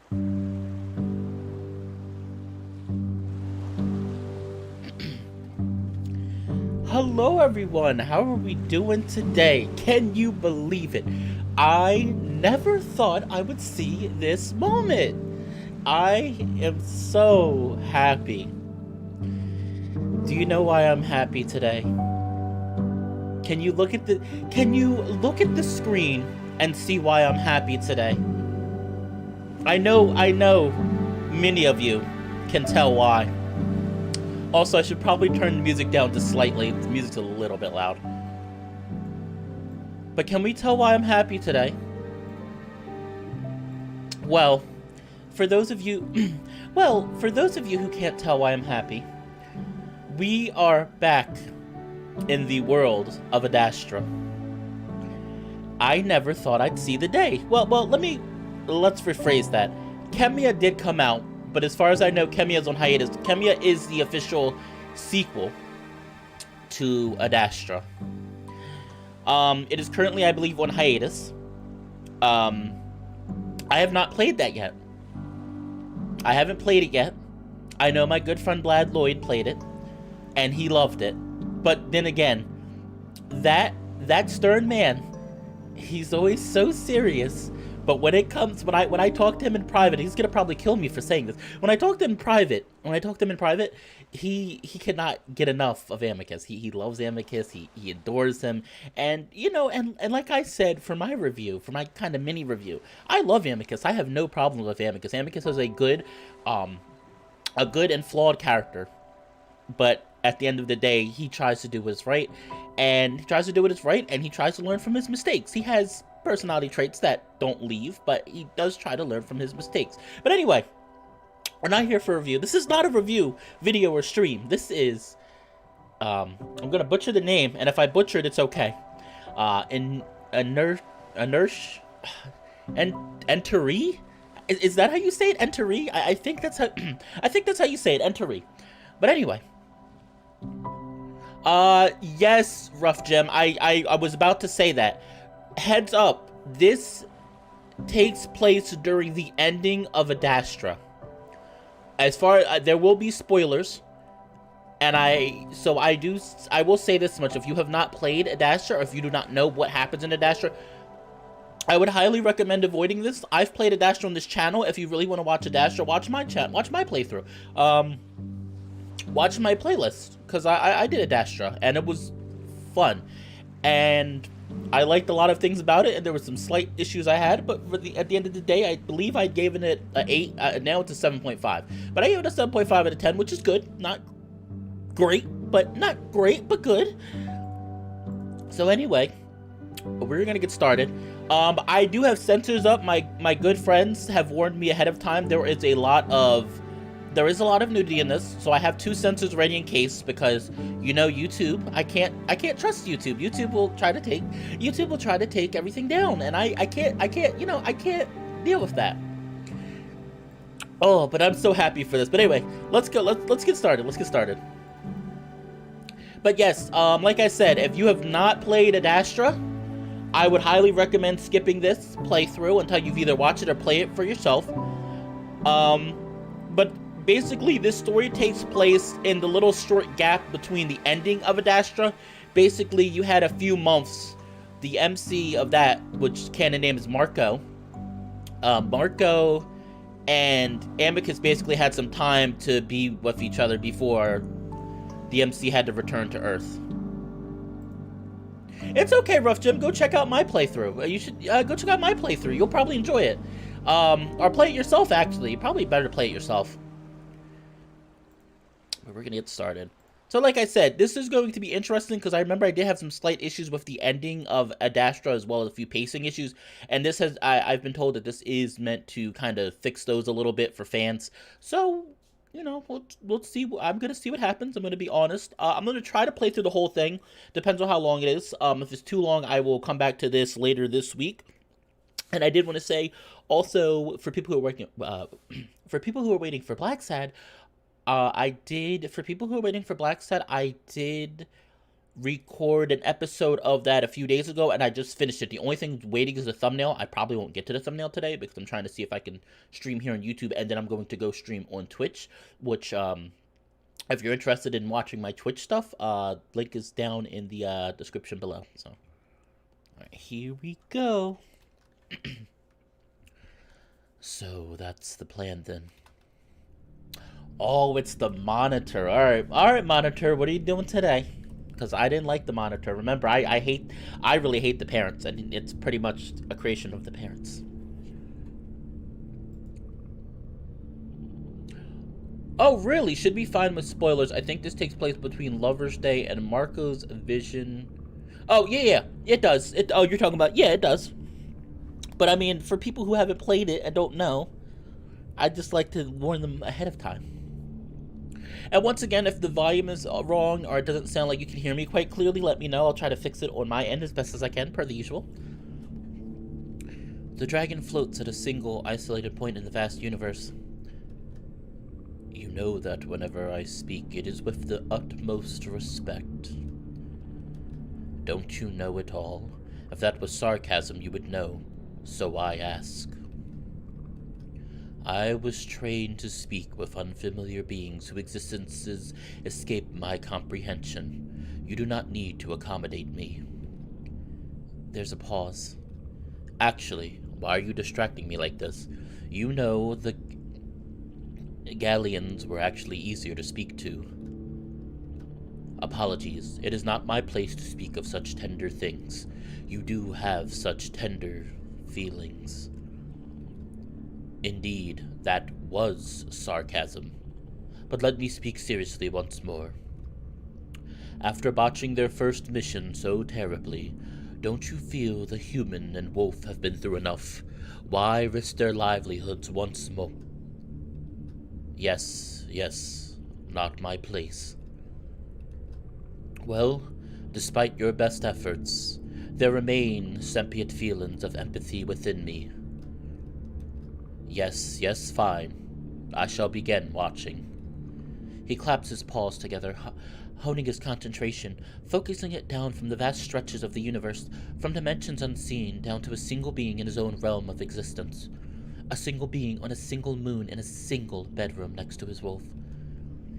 Hello everyone, how are we doing today? Can you believe it? I never thought I would see this moment. I am so happy. Do you know why I'm happy today? Can you look at the screen and see why I'm happy today? I know many of you can tell why. Also, I should probably turn the music down just slightly. The music's a little bit loud. But can we tell why I'm happy today? Well, for those of you who can't tell why I'm happy, we are back in the world of Adastra. I never thought I'd see the day. Let's rephrase that. Kemian did come out, but as far as I know, Kemia's on hiatus. Kemia is the official sequel to Adastra. It is currently, I believe, on hiatus. I have not played that yet. I haven't played it yet. I know my good friend Blad Lloyd played it, and he loved it. But then again, that stern man, he's always so serious. But when I talk to him in private, he's gonna probably kill me for saying this. When I talk to him in private, he cannot get enough of Amicus. He loves Amicus. He adores him. And and like I said for my review, for my kind of mini review, I love Amicus. I have no problem with Amicus. Amicus is a good and flawed character, but at the end of the day, he tries to do what's right, and he tries to learn from his mistakes. He has personality traits that don't leave, but he does try to learn from his mistakes. But anyway, we're not here for a review. This is not a review video or stream. This is I'm gonna butcher the name, and if I butcher it, it's okay. Interea? Is that how you say it? Interea? I think that's how I think that's how you say it, Interea. But anyway. Yes, Rough Gem. I was about to say that. Heads up, this takes place during the ending of Adastra. There will be spoilers, and I will say this much: if you have not played Adastra, or if you do not know what happens in Adastra, I would highly recommend avoiding this. I've played Adastra on this channel. If you really want to watch Adastra, watch my playthrough. Watch my playlist, because I did Adastra, and it was fun, and I liked a lot of things about it, and there were some slight issues I had, but at the end of the day, I believe I'd given it an 8, now it's a 7.5, but I gave it a 7.5 out of 10, which is good. Not great, but good. So anyway, we're gonna get started. I do have censors up. My good friends have warned me ahead of time. There is a lot of nudity in this, so I have 2 censors ready in case, because YouTube, I can't trust YouTube. YouTube will try to take everything down, and I can't deal with that. Oh, but I'm so happy for this. But anyway, let's get started. But yes, like I said, if you have not played Adastra, I would highly recommend skipping this playthrough until you've either watched it or play it for yourself. But basically, this story takes place in the little short gap between the ending of Adastra. Basically, you had a few months. The MC of that, which canon name is Marco. Marco and Amicus basically had some time to be with each other before the MC had to return to Earth. It's okay, Rough Jim. Go check out my playthrough. You should go check out my playthrough. You'll probably enjoy it. Or play it yourself, actually. Probably better to play it yourself. But we're gonna get started. So like I said, this is going to be interesting because I remember I did have some slight issues with the ending of Adastra, as well as a few pacing issues, and this has I've been told that this is meant to kind of fix those a little bit for fans. So we'll see. I'm gonna see what happens. I'm gonna be honest. I'm gonna try to play through the whole thing. Depends on how long it is. If it's too long, I will come back to this later this week. And I did want to say also, for people who are waiting for Black Sad, I did record an episode of that a few days ago, and I just finished it. The only thing waiting is the thumbnail. I probably won't get to the thumbnail today because I'm trying to see if I can stream here on YouTube, and then I'm going to go stream on Twitch, which, if you're interested in watching my Twitch stuff, link is down in the description below. So, all right, here we go. So that's the plan then. Oh, it's the monitor. All right, monitor. What are you doing today? Because I didn't like the monitor. Remember, I really hate the parents, and it's pretty much a creation of the parents. Oh, really? Should be fine with spoilers. I think this takes place between Lover's Day and Marco's vision. Oh, yeah, it does. Oh, you're talking about, yeah, it does. But I mean, for people who haven't played it and don't know, I'd just like to warn them ahead of time. And once again, if the volume is wrong or it doesn't sound like you can hear me quite clearly, let me know. I'll try to fix it on my end as best as I can, per the usual. The dragon floats at a single, isolated point in the vast universe. You know that whenever I speak, it is with the utmost respect. Don't you know it all? If that was sarcasm, you would know. So I ask. I was trained to speak with unfamiliar beings whose existences escape my comprehension. You do not need to accommodate me. There's a pause. Actually, why are you distracting me like this? You know the Galleons were actually easier to speak to. Apologies, it is not my place to speak of such tender things. You do have such tender feelings. Indeed, that was sarcasm. But let me speak seriously once more. After botching their first mission so terribly, don't you feel the human and wolf have been through enough? Why risk their livelihoods once more? Yes, not my place. Well, despite your best efforts, there remain sentient feelings of empathy within me. Yes, fine. I shall begin watching. He claps his paws together, honing his concentration, focusing it down from the vast stretches of the universe, from dimensions unseen, down to a single being in his own realm of existence. A single being on a single moon in a single bedroom next to his wolf.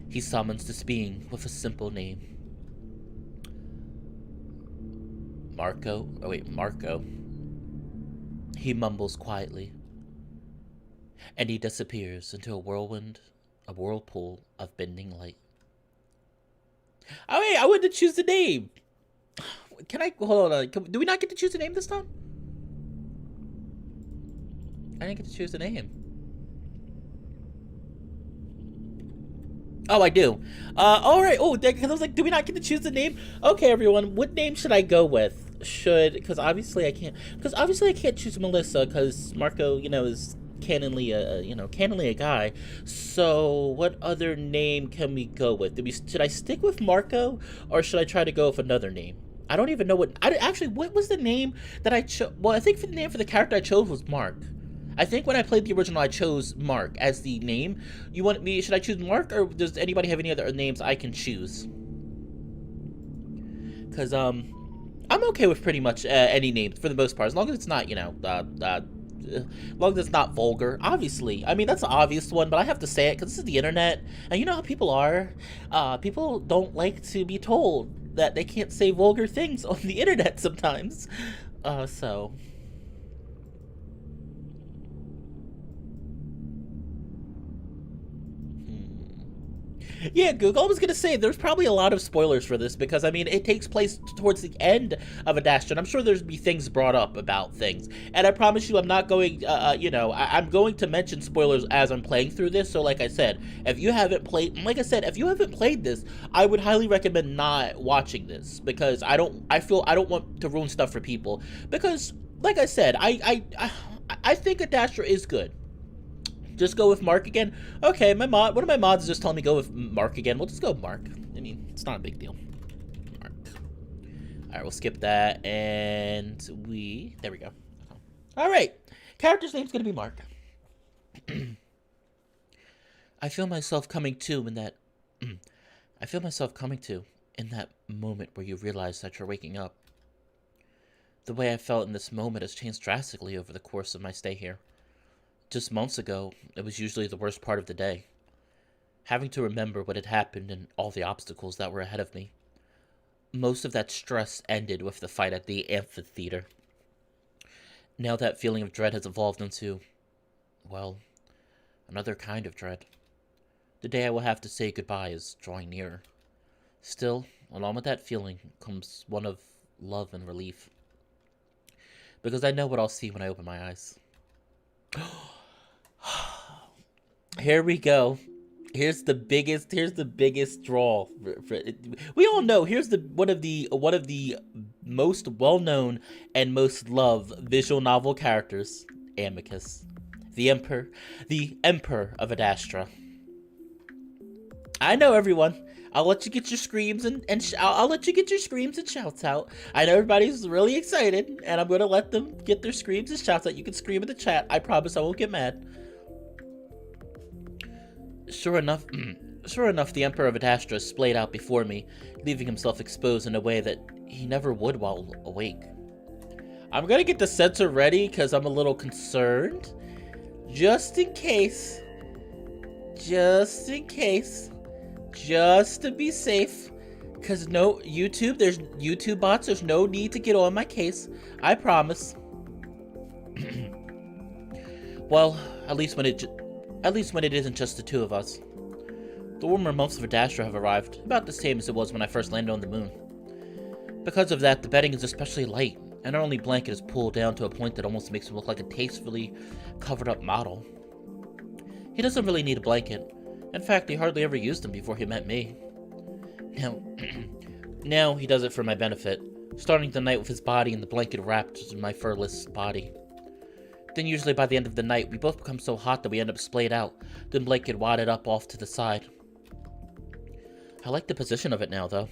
He summons this being with a simple name. Marco? He mumbles quietly. And he disappears into a whirlpool of bending light. Oh, wait, I wanted to choose the name. Hold on, do we not get to choose the name this time? I didn't get to choose the name. Oh, I do. Alright, because I was like, do we not get to choose the name? Okay, everyone, what name should I go with? Because obviously I can't choose Melissa, because Marco, is canonly a guy. So what other name can we go with? Should I stick with Marco, or should I try to go with another name? I don't even know what was the name that I chose? Well, I think the name for the character I chose was Mark. I think when I played the original, I chose Mark as the name. Should I choose Mark, or does anybody have any other names I can choose? Because, I'm okay with pretty much any name for the most part, as long as it's not, as long as it's not vulgar. Obviously, I mean, that's an obvious one, but I have to say it because this is the internet, and you know how people are. People don't like to be told that they can't say vulgar things on the internet sometimes. So... Yeah, Google, I was going to say, there's probably a lot of spoilers for this, because, I mean, it takes place towards the end of Adastra, and I'm sure there's be things brought up about things. And I promise you, I'm not going, I'm going to mention spoilers as I'm playing through this, so like I said, if you haven't played this, I would highly recommend not watching this, because I don't want to ruin stuff for people, because, like I said, I think Adastra is good. Just go with Mark again? Okay, one of my mods just told me go with Mark again. We'll just go with Mark. I mean, it's not a big deal. Mark. Alright, we'll skip that, and there we go. Alright, character's name's gonna be Mark. I feel myself coming to in that moment where you realize that you're waking up. The way I felt in this moment has changed drastically over the course of my stay here. Just months ago, it was usually the worst part of the day. Having to remember what had happened and all the obstacles that were ahead of me. Most of that stress ended with the fight at the amphitheater. Now that feeling of dread has evolved into, well, another kind of dread. The day I will have to say goodbye is drawing nearer. Still, along with that feeling comes one of love and relief. Because I know what I'll see when I open my eyes. Here we go. Here's the biggest draw. We all know. Here's one of the most well-known and most loved visual novel characters, Amicus, the Emperor of Adastra. I know, everyone. I'll let you get your screams and I'll let you get your screams and shouts out. I know everybody's really excited, and I'm gonna let them get their screams and shouts out. You can scream in the chat. I promise I won't get mad. Sure enough, the Emperor of Adastra splayed out before me, leaving himself exposed in a way that he never would while awake. I'm gonna get the censor ready because I'm a little concerned. Just in case. Just to be safe. Because no, YouTube, there's YouTube bots, there's no need to get on my case. I promise. Well, at least when it isn't just the two of us. The warmer months of Adastra have arrived, about the same as it was when I first landed on the moon. Because of that, the bedding is especially light, and our only blanket is pulled down to a point that almost makes him look like a tastefully covered-up model. He doesn't really need a blanket. In fact, he hardly ever used them before he met me. Now he does it for my benefit, starting the night with his body in the blanket wrapped in my furless body. Then usually by the end of the night, we both become so hot that we end up splayed out, the blanket wadded up off to the side. I like the position of it now, though.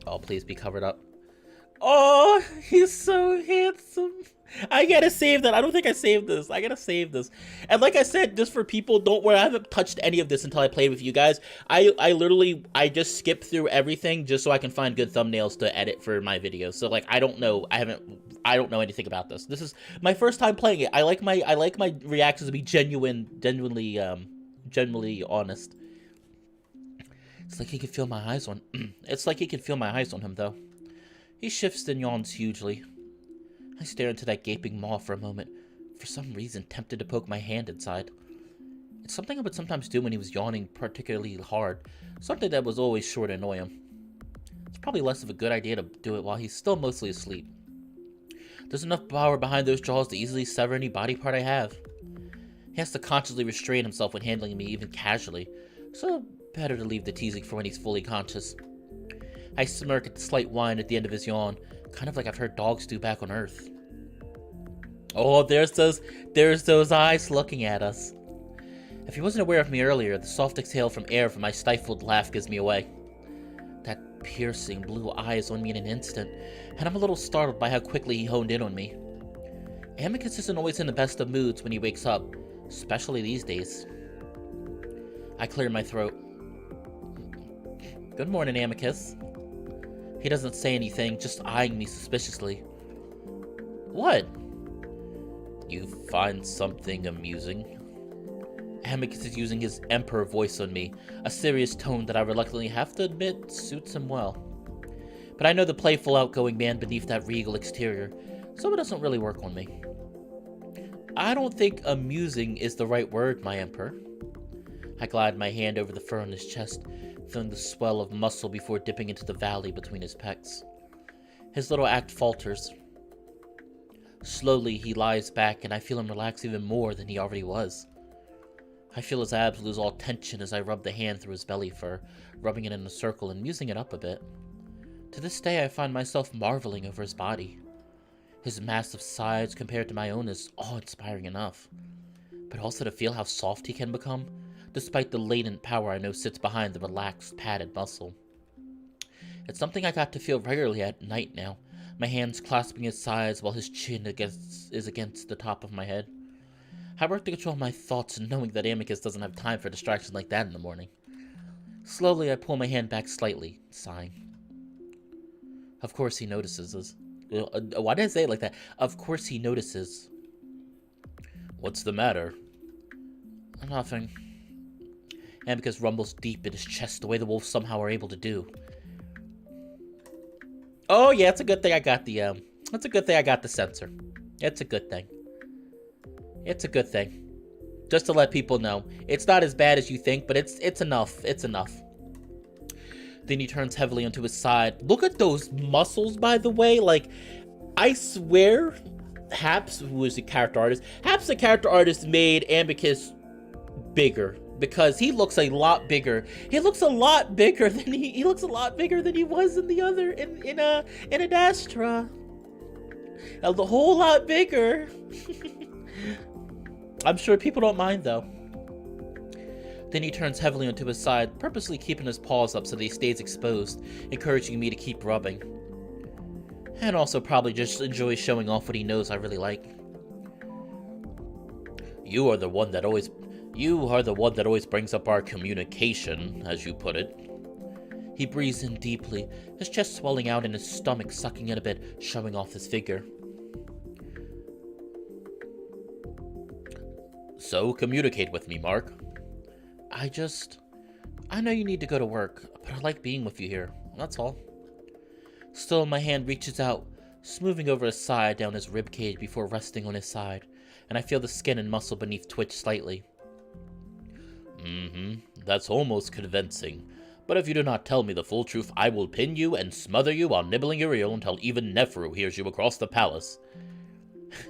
Oh, please be covered up. Oh, he's so handsome. I gotta save that. I don't think I saved this. I gotta save this. And like I said, just for people, don't worry. I haven't touched any of this until I played with you guys. I just skip through everything just so I can find good thumbnails to edit for my videos. So like, I don't know anything about this. This is my first time playing it. I like my reactions to be genuinely honest. It's like he can feel my eyes on. It's like he can feel my eyes on him, though. He shifts and yawns hugely. I stare into that gaping maw for a moment, for some reason tempted to poke my hand inside. It's something I would sometimes do when he was yawning particularly hard, something that was always sure to annoy him. It's probably less of a good idea to do it while he's still mostly asleep. There's enough power behind those jaws to easily sever any body part I have. He has to consciously restrain himself when handling me even casually, so better to leave the teasing for when he's fully conscious. I smirk at the slight whine at the end of his yawn, kind of like I've heard dogs do back on Earth. Oh, there's those eyes looking at us. If he wasn't aware of me earlier, the soft exhale from air from my stifled laugh gives me away. That piercing blue eye is on me in an instant, and I'm a little startled by how quickly he honed in on me. Amicus isn't always in the best of moods when he wakes up, especially these days. I clear my throat. Good morning, Amicus. He doesn't say anything, just eyeing me suspiciously. What? You find something amusing? Amicus is using his emperor voice on me, a serious tone that I reluctantly have to admit suits him well. But I know the playful, outgoing man beneath that regal exterior, so it doesn't really work on me. I don't think amusing is the right word, my emperor. I glide my hand over the fur on his chest, feeling the swell of muscle before dipping into the valley between his pecs. His little act falters. Slowly, he lies back, and I feel him relax even more than he already was. I feel his abs lose all tension as I rub the hand through his belly fur, rubbing it in a circle and musing it up a bit. To this day, I find myself marveling over his body. His massive size compared to my own is awe-inspiring enough. But also to feel how soft he can become, despite the latent power I know sits behind the relaxed, padded muscle. It's something I got to feel regularly at night now, my hands clasping his sides while his chin is against the top of my head. I work to control my thoughts, knowing that Amicus doesn't have time for distractions like that in the morning. Slowly, I pull my hand back slightly, sighing. Of course he notices us. Why did I say it like that? Of course he notices. What's the matter? Nothing. Amicus rumbles deep in his chest the way the wolves somehow are able to do. Oh yeah, it's a good thing I got the it's a good thing I got the sensor. It's a good thing. It's a good thing. Just to let people know. It's not as bad as you think, but it's enough. It's enough. Then he turns heavily onto his side. Look at those muscles, by the way. Like, I swear, Haps, who is the character artist, Haps, the character artist, made Amicus bigger. Because he looks a lot bigger. He looks a lot bigger than he looks a lot bigger than he was in the other in Adastra. A whole lot bigger. I'm sure people don't mind though. Then he turns heavily onto his side, purposely keeping his paws up so that he stays exposed, encouraging me to keep rubbing. And also probably just enjoys showing off what he knows I really like. You are the one that always brings up our communication, as you put it. He breathes in deeply, his chest swelling out and his stomach sucking in a bit, showing off his figure. So, communicate with me, Mark. I know you need to go to work, but I like being with you here, that's all. Still, my hand reaches out, smoothing over his side down his ribcage before resting on his side, and I feel the skin and muscle beneath twitch slightly. That's almost convincing. But if you do not tell me the full truth, I will pin you and smother you while nibbling your ear until even Neferu hears you across the palace.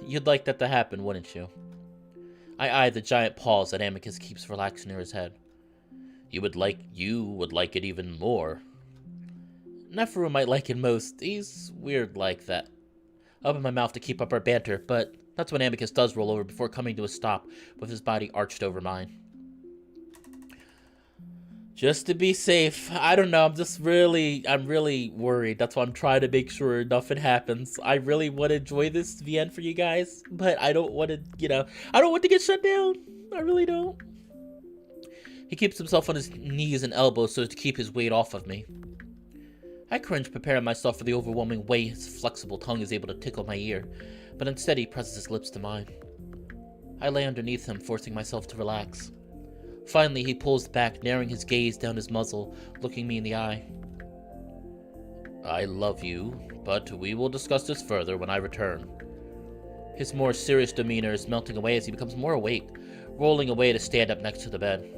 You'd like that to happen, wouldn't you? I eye the giant paws that Amicus keeps relaxed near his head. You would like it even more. Neferu might like it most. He's weird like that. I open my mouth to keep up our banter, but that's when Amicus does roll over before coming to a stop, with his body arched over mine. Just to be safe. I don't know, I'm really worried. That's why I'm trying to make sure nothing happens. I really want to enjoy this VN for you guys, but I don't want to, I don't want to get shut down. I really don't. He keeps himself on his knees and elbows so as to keep his weight off of me. I cringe, preparing myself for the overwhelming way his flexible tongue is able to tickle my ear, but instead he presses his lips to mine. I lay underneath him, forcing myself to relax. Finally, he pulls back, narrowing his gaze down his muzzle, looking me in the eye. I love you, but we will discuss this further when I return. His more serious demeanor is melting away as he becomes more awake, rolling away to stand up next to the bed.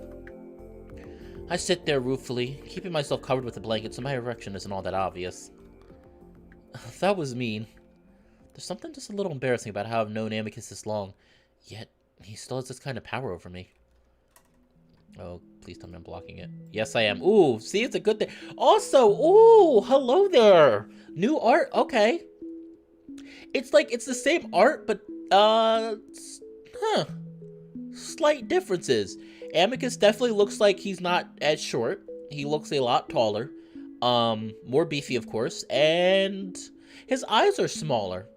I sit there ruefully, keeping myself covered with a blanket so my erection isn't all that obvious. That was mean. There's something just a little embarrassing about how I've known Amicus this long, yet he still has this kind of power over me. Oh, please tell me I'm blocking it. Yes, I am. Ooh, see, it's a good thing. Also, ooh, hello there. New art, okay. It's like, it's the same art, but, slight differences. Amicus definitely looks like he's not as short. He looks a lot taller. More beefy, of course. And his eyes are smaller.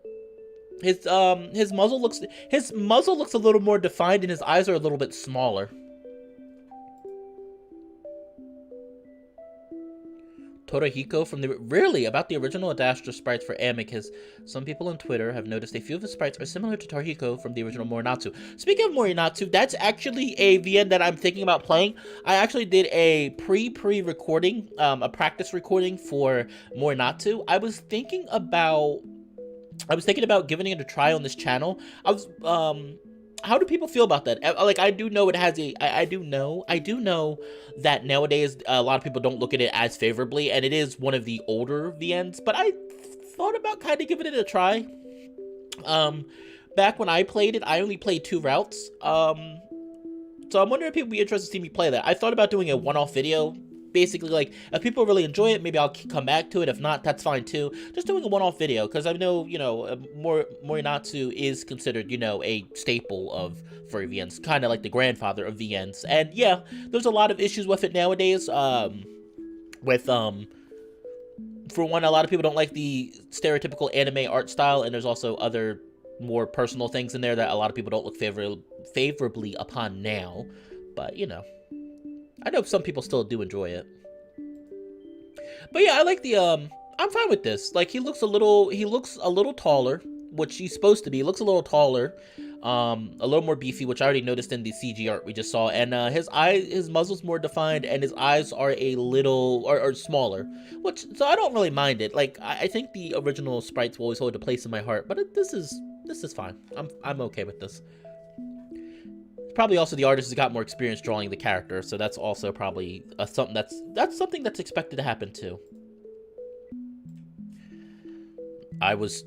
His muzzle looks a little more defined and his eyes are a little bit smaller. Torihiko from the... Really? About the original Adastra sprites for Amicus. Some people on Twitter have noticed a few of the sprites are similar to Torihiko from the original Morinatsu. Speaking of Morinatsu, that's actually a VN that I'm thinking about playing. I actually did a pre-recording, a practice recording for Morinatsu. I was thinking about giving it a try on this channel. How do people feel about that? Like, I do know it has a... I do know that nowadays a lot of people don't look at it as favorably, and it is one of the older VNs, but I thought about kind of giving it a try. Back when I played it, I only played 2 routes. So I'm wondering if people would be interested to see me play that. I thought about doing a one-off video. Basically, like, if people really enjoy it, maybe I'll come back to it. If not, that's fine too. Just doing a one-off video, because I know, Morinatsu is considered, a staple of furry VNs, kind of like the grandfather of VNs. And yeah, there's a lot of issues with it nowadays. For one, a lot of people don't like the stereotypical anime art style, and there's also other more personal things in there that a lot of people don't look favorably upon now. But, I know some people still do enjoy it. But yeah, I like the, I'm fine with this. Like, he looks a little taller, which he's supposed to be. He looks a little taller, a little more beefy, which I already noticed in the CG art we just saw. And, his muzzle's more defined, and his eyes are a little, or smaller, which, so I don't really mind it. Like, I think the original sprites will always hold a place in my heart, but this is fine. I'm okay with this. Probably also the artist has got more experience drawing the character, so that's also probably something that's expected to happen too. I was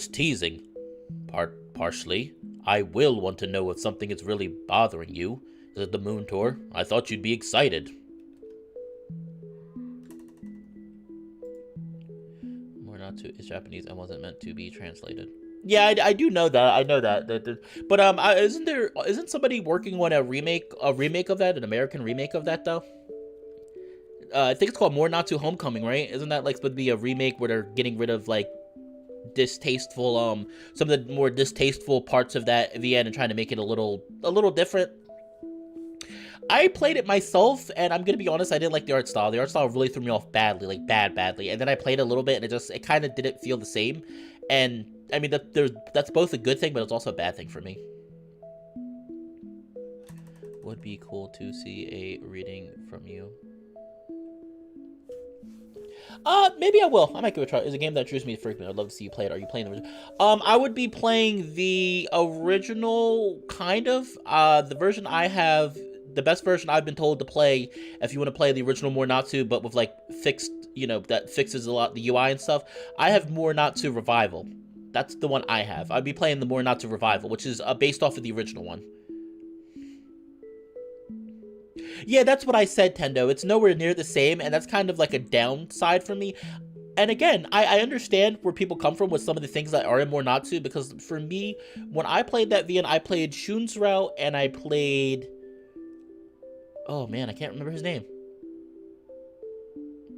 teasing, partially. I will want to know if something is really bothering you. Is it the moon tour? I thought you'd be excited. More not to is Japanese and wasn't meant to be translated. Yeah, I do know that. I know that. But isn't somebody working on a remake of that, an American remake of that though? I think it's called More Not to Homecoming, right? Isn't that like supposed to be a remake where they're getting rid of like distasteful some of the more distasteful parts of that at the end and trying to make it a little different? I played it myself, and I'm gonna be honest, I didn't like the art style. The art style really threw me off badly, like badly. And then I played a little bit, and it kind of didn't feel the same. And I mean, that's both a good thing, but it's also a bad thing for me. Would be cool to see a reading from you. Maybe I will. I might give it a try. It's a game that introduced me to Furry. I'd love to see you play it. Are you playing the original? I would be playing the original, kind of. The version I have, the best version I've been told to play, if you want to play the original More Not To, but with like fixed, that fixes a lot the UI and stuff. I have More Not To Revival. That's the one I have. I'd be playing the More Not To Revival, which is based off of the original one. Yeah, that's what I said, Tendo. It's nowhere near the same, and that's kind of like a downside for me. And again, I understand where people come from with some of the things that are in More Not To, because for me, when I played that VN, I played Shunsrao, and I played... Oh man, I can't remember his name.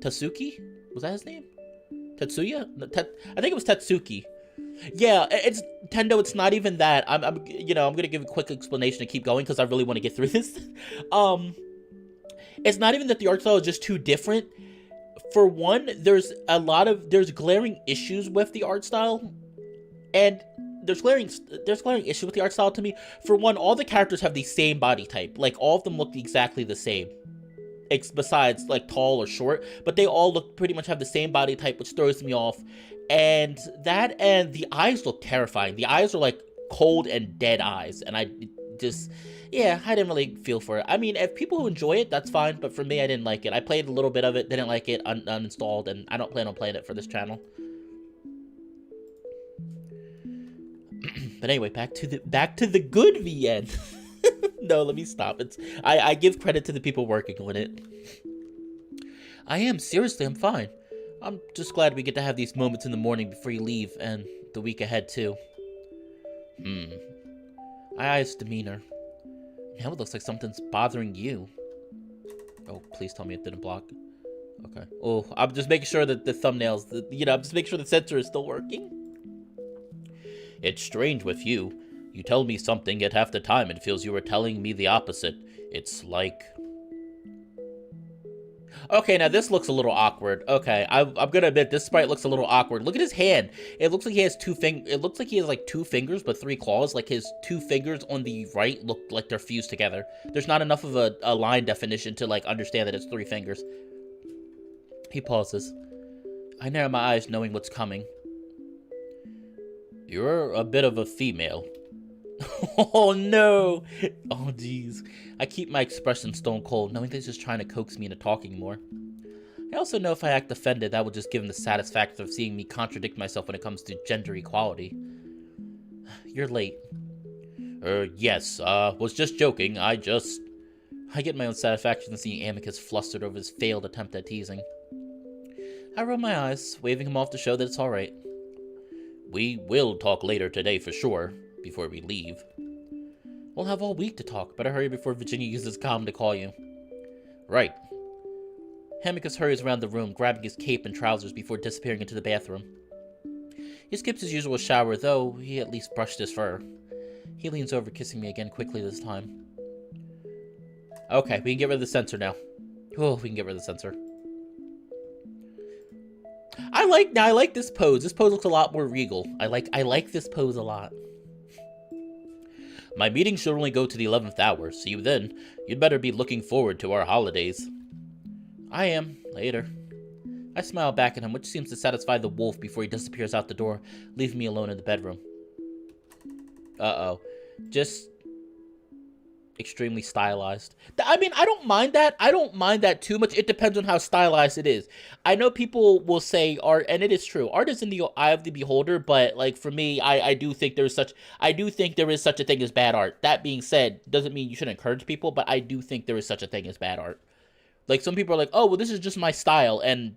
Tatsuki? Was that his name? Tetsuya? I think it was Tatsuki. Yeah, it's Tendo. It's not even that. I'm gonna give a quick explanation and keep going because I really want to get through this. It's not even that the art style is just too different. For one, there's glaring issues with the art style, and there's glaring issue with the art style to me. For one, all the characters have the same body type. Like all of them look exactly the same. Besides like tall or short, but they all pretty much have the same body type, which throws me off. And the eyes look terrifying. The eyes are like cold and dead eyes, and I didn't really feel for it. I mean, if people who enjoy it, that's fine, but for me, I didn't like it. I played a little bit of it, didn't like it, uninstalled, and I don't plan on playing it for this channel. But anyway, back to the good VN. No, let me stop. I give credit to the people working on it. I am, seriously, I'm fine. I'm just glad we get to have these moments in the morning before you leave, and the week ahead, too. Aya's demeanor. Now it looks like something's bothering you. Oh, please tell me it didn't block. Okay. Oh, I'm just making sure that the thumbnails, I'm just making sure the censor is still working. It's strange with you. You tell me something, yet half the time it feels you are telling me the opposite. It's like... Okay, now this looks a little awkward. Okay, I'm gonna admit this sprite looks a little awkward. Look at his hand. It looks like he has It looks like he has like 2 fingers, but 3 claws. Like his 2 fingers on the right look like they're fused together. There's not enough of a line definition to like understand that it's 3 fingers. He pauses. I narrow my eyes, knowing what's coming. You're a bit of a female. Oh no! Oh jeez. I keep my expression stone cold, knowing that he's just trying to coax me into talking more. I also know if I act offended, that will just give him the satisfaction of seeing me contradict myself when it comes to gender equality. You're late. Yes, was just joking, I get my own satisfaction in seeing Amicus flustered over his failed attempt at teasing. I roll my eyes, waving him off to show that it's alright. We will talk later today for sure. Before we leave. We'll have all week to talk. Better hurry before Virginia uses comm to call you. Right. Amicus hurries around the room, grabbing his cape and trousers before disappearing into the bathroom. He skips his usual shower, though he at least brushed his fur. He leans over, kissing me again quickly this time. Okay, we can get rid of the censor now. Oh, we can get rid of the censor. I like this pose. This pose looks a lot more regal. I like this pose a lot. My meeting should only go to the 11th hour. See you then. You'd better be looking forward to our holidays. I am. Later. I smile back at him, which seems to satisfy the wolf before he disappears out the door, leaving me alone in the bedroom. Uh-oh. Just extremely stylized. I mean, I don't mind that. I don't mind that too much. It depends on how stylized it is. I know people will say art, and it is true. Art is in the eye of the beholder, but like for me, I do think there is such a thing as bad art. That being said, doesn't mean you should encourage people, but I do think there is such a thing as bad art. Like some people are like, oh, well, this is just my style, and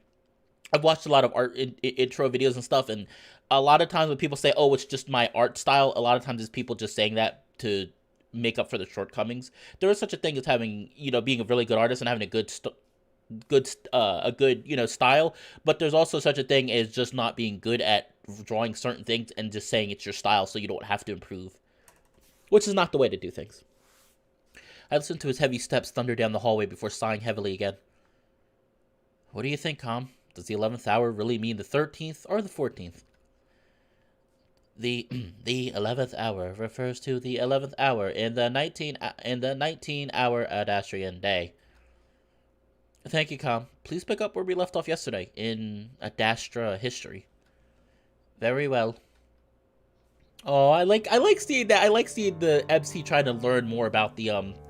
I've watched a lot of art intro videos and stuff, and a lot of times when people say, oh, it's just my art style, a lot of times it's people just saying that to make up for the shortcomings. There is such a thing as having, being a really good artist and having a good style, but there's also such a thing as just not being good at drawing certain things and just saying it's your style so you don't have to improve, which is not the way to do things. I listened to his heavy steps thunder down the hallway before sighing heavily again. What do you think, Com? Does the 11th hour really mean the 13th or the 14th? The 11th hour refers to the 11th hour in the 19-hour Adastrian day. Thank you, Com. Please pick up where we left off yesterday in Adastra history. Very well. Oh, I like seeing that. I like seeing the MC trying to learn more about Adastra.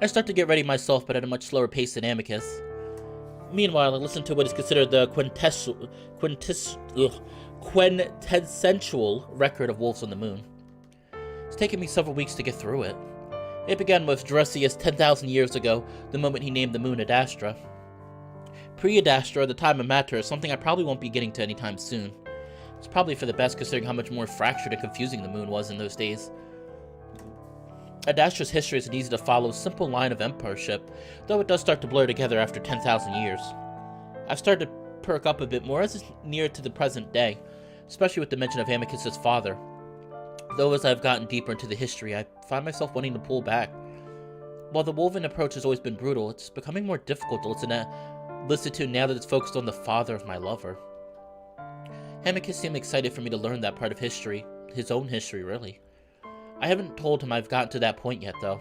I start to get ready myself, but at a much slower pace than Amicus. Meanwhile, I listen to what is considered the quintessential record of Wolves on the Moon. It's taken me several weeks to get through it. It began with Drusius 10,000 years ago, the moment he named the moon Adastra. Pre-Adastra, the time of matter, is something I probably won't be getting to anytime soon. It's probably for the best considering how much more fractured and confusing the moon was in those days. Adastra's history is an easy-to-follow, simple line of emperorship, though it does start to blur together after 10,000 years. I've started to perk up a bit more as it's near to the present day, especially with the mention of Amicus' father. Though as I've gotten deeper into the history, I find myself wanting to pull back. While the woven approach has always been brutal, it's becoming more difficult to listen to now that it's focused on the father of my lover. Amicus seemed excited for me to learn that part of history, his own history, really. I haven't told him I've gotten to that point yet, though.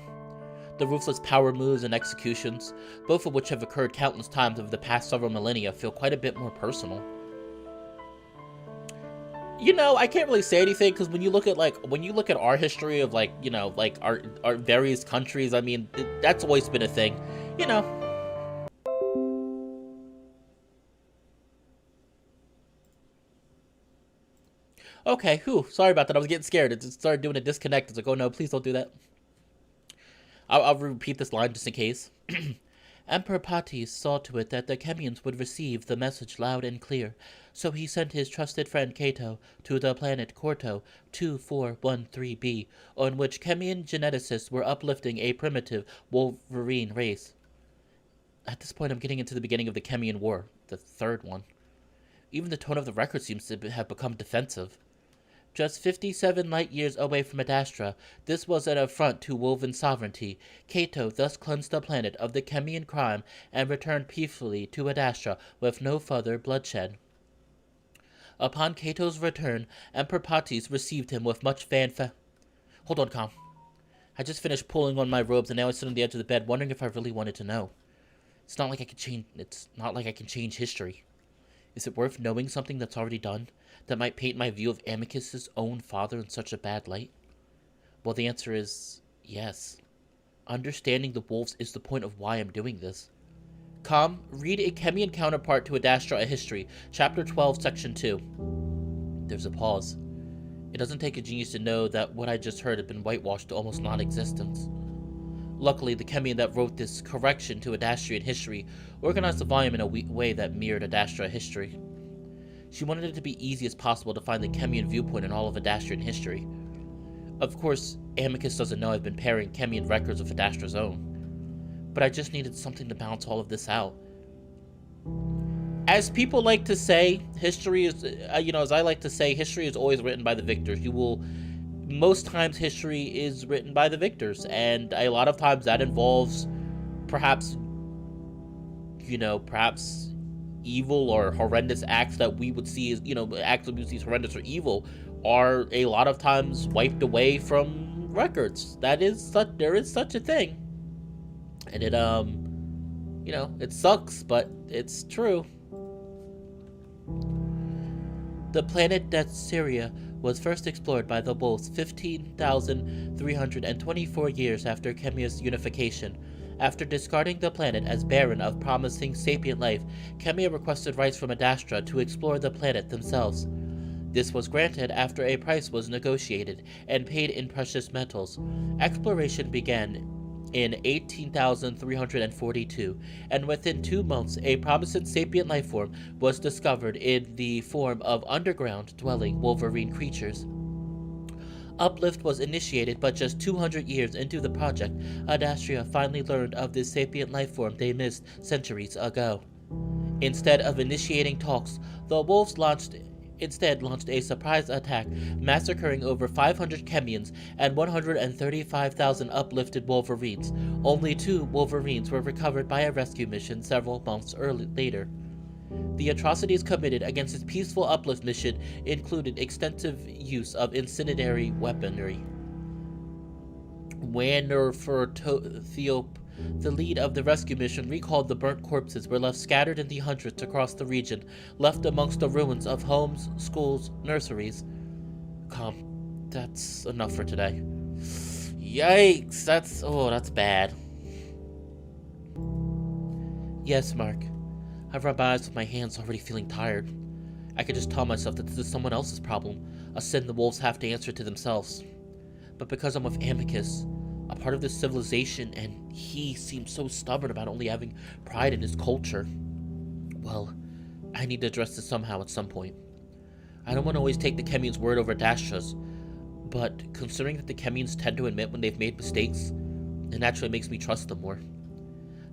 The ruthless power moves and executions, both of which have occurred countless times over the past several millennia, feel quite a bit more personal. I can't really say anything, because when you look at our history of, our various countries, I mean, that's always been a thing, Okay, sorry about that. I was getting scared. It just started doing a disconnect. It's like, oh no, please don't do that. I'll repeat this line just in case. Emperor Patis saw to it that the Kemians would receive the message loud and clear, so he sent his trusted friend Cato to the planet Corto 2413b, on which Kemian geneticists were uplifting a primitive Wolverine race. At this point, I'm getting into the beginning of the Kemian War, the third one. Even the tone of the record seems to have become defensive. Just 57 light-years away from Adastra, this was an affront to woven sovereignty. Cato thus cleansed the planet of the Kemian crime and returned peacefully to Adastra with no further bloodshed. Upon Cato's return, Emperor Patis received him with much fanfare. Hold on, Com. I just finished pulling on my robes and now I sit on the edge of the bed wondering if I really wanted to know. It's not like I can change history. Is it worth knowing something that's already done, that might paint my view of Amicus' own father in such a bad light? Well, the answer is yes. Understanding the wolves is the point of why I'm doing this. Com, read a Kemian counterpart to Adastra, a History, Chapter 12, Section 2. There's a pause. It doesn't take a genius to know that what I just heard had been whitewashed to almost non-existence. Luckily, the Kemian that wrote this correction to Adastrian history organized the volume in a way that mirrored Adastra history. She wanted it to be easy as possible to find the Kemian viewpoint in all of Adastrian history. Of course, Amicus doesn't know I've been pairing Kemian records with Adastra's own. But I just needed something to balance all of this out. As people like to say, history is, as I like to say, history is always written by the victors. You will most times history is written by the victors, and a lot of times that involves perhaps, perhaps evil or horrendous acts that we would see as, acts that we would see as horrendous or evil are a lot of times wiped away from records. There is such a thing. And it, it sucks, but it's true. The planet Adastrian was first explored by the wolves 15,324 years after Kemian's unification. After discarding the planet as barren of promising sapient life, Kemian requested rights from Adastra to explore the planet themselves. This was granted after a price was negotiated and paid in precious metals. Exploration began in 18,342, and within 2 months, a promising sapient life form was discovered in the form of underground-dwelling wolverine creatures. Uplift was initiated, but just 200 years into the project, Adastra finally learned of this sapient life form they missed centuries ago. Instead of initiating talks, the wolves launched a surprise attack, massacring over 500 Kemians and 135,000 uplifted Wolverines. Only 2 Wolverines were recovered by a rescue mission several months later. The atrocities committed against its peaceful uplift mission included extensive use of incendiary weaponry. Neferu, the lead of the rescue mission, recalled the burnt corpses were left scattered in the hundreds across the region, left amongst the ruins of homes, schools, nurseries. That's enough for today. Yikes, that's bad. Yes, Mark. I've rubbed my eyes with my hands, already feeling tired. I could just tell myself that this is someone else's problem, a sin the wolves have to answer to themselves. But because I'm with Amicus, a part of this civilization, and he seems so stubborn about only having pride in his culture, well, I need to address this somehow at some point. I don't want to always take the Kemian's word over Adastra's, but considering that the Kemians tend to admit when they've made mistakes, it naturally makes me trust them more.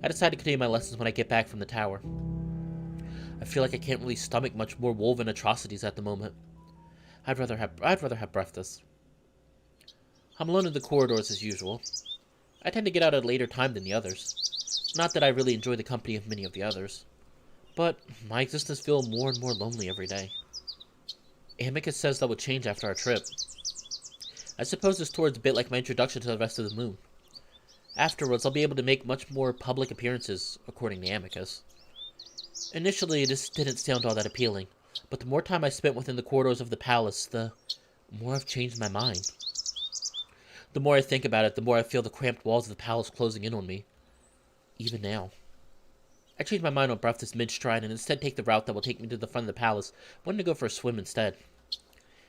I decided to continue my lessons when I get back from the tower. I feel like I can't really stomach much more wolven atrocities at the moment. I'd rather have breakfast. I'm alone in the corridors as usual. I tend to get out at a later time than the others. Not that I really enjoy the company of many of the others, but my existence feels more and more lonely every day. Amicus says that would change after our trip. I suppose this tour is a bit like my introduction to the rest of the moon. Afterwards, I'll be able to make much more public appearances, according to Amicus. Initially, this didn't sound all that appealing, but the more time I spent within the corridors of the palace, the more I've changed my mind. The more I think about it, the more I feel the cramped walls of the palace closing in on me. Even now. I changed my mind on breakfast mid-stride and instead take the route that will take me to the front of the palace, wanting to go for a swim instead.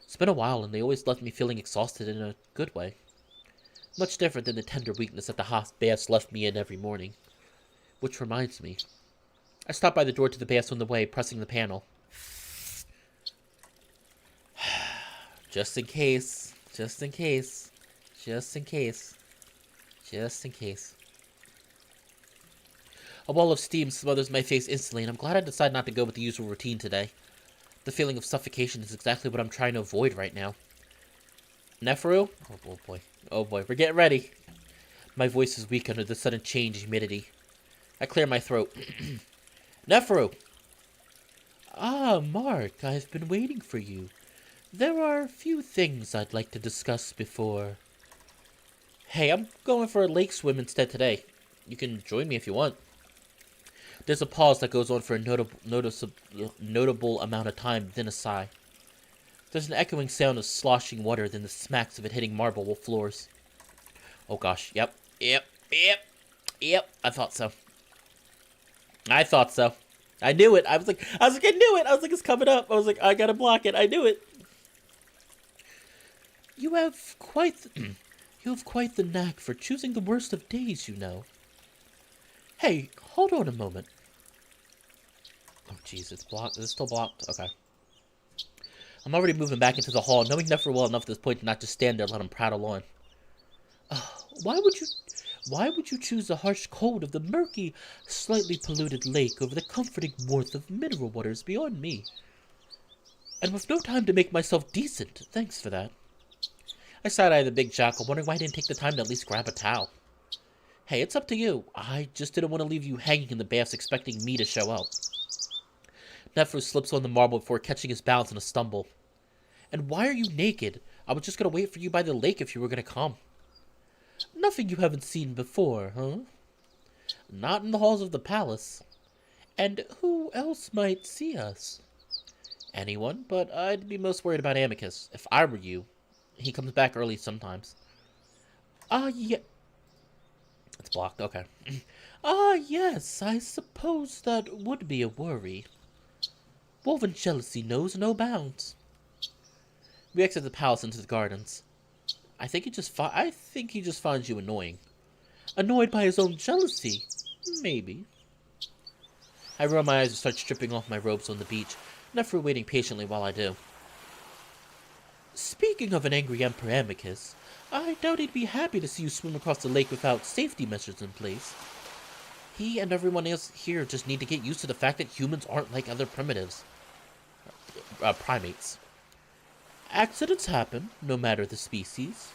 It's been a while, and they always left me feeling exhausted in a good way. Much different than the tender weakness that the hot baths left me in every morning. Which reminds me. I stopped by the door to the baths on the way, pressing the panel. Just in case. Just in case. Just in case. Just in case. A wall of steam smothers my face instantly, and I'm glad I decided not to go with the usual routine today. The feeling of suffocation is exactly what I'm trying to avoid right now. Neferu? Oh boy. Oh boy, we're getting ready. My voice is weak under the sudden change in humidity. I clear my throat. Neferu! Ah, Mark, I've been waiting for you. There are a few things I'd like to discuss before... Hey, I'm going for a lake swim instead today. You can join me if you want. There's a pause that goes on for a notable amount of time, then a sigh. There's an echoing sound of sloshing water, then the smacks of it hitting marble floors. Oh gosh, yep, I thought so. I knew it. I was like, I knew it. I was like, it's coming up. I was like, I gotta block it. I knew it. You have quite the knack for choosing the worst of days, you know. Hey, hold on a moment. Oh, jeez, it's blocked. Is it still blocked? Okay. I'm already moving back into the hall, knowing Neferu well enough at this point to not just stand there and let him prattle on. Why would you choose the harsh cold of the murky, slightly polluted lake over the comforting warmth of mineral waters beyond me? And with no time to make myself decent, thanks for that. I side-eyed the big jackal, wondering why I didn't take the time to at least grab a towel. Hey, it's up to you. I just didn't want to leave you hanging in the baths expecting me to show up. Neferu slips on the marble before catching his balance in a stumble. And why are you naked? I was just going to wait for you by the lake if you were going to come. Nothing you haven't seen before, huh? Not in the halls of the palace. And who else might see us? Anyone, but I'd be most worried about Amicus, if I were you. He comes back early sometimes. Yeah. It's blocked, okay. Yes, I suppose that would be a worry. Woven jealousy knows no bounds. We exit the palace into the gardens. I think he just finds you annoying. Annoyed by his own jealousy? Maybe. I roll my eyes and start stripping off my robes on the beach, Neferu waiting patiently while I do. Speaking of an angry Emperor Amicus, I doubt he'd be happy to see you swim across the lake without safety measures in place. He and everyone else here just need to get used to the fact that humans aren't like other primates. Accidents happen, no matter the species.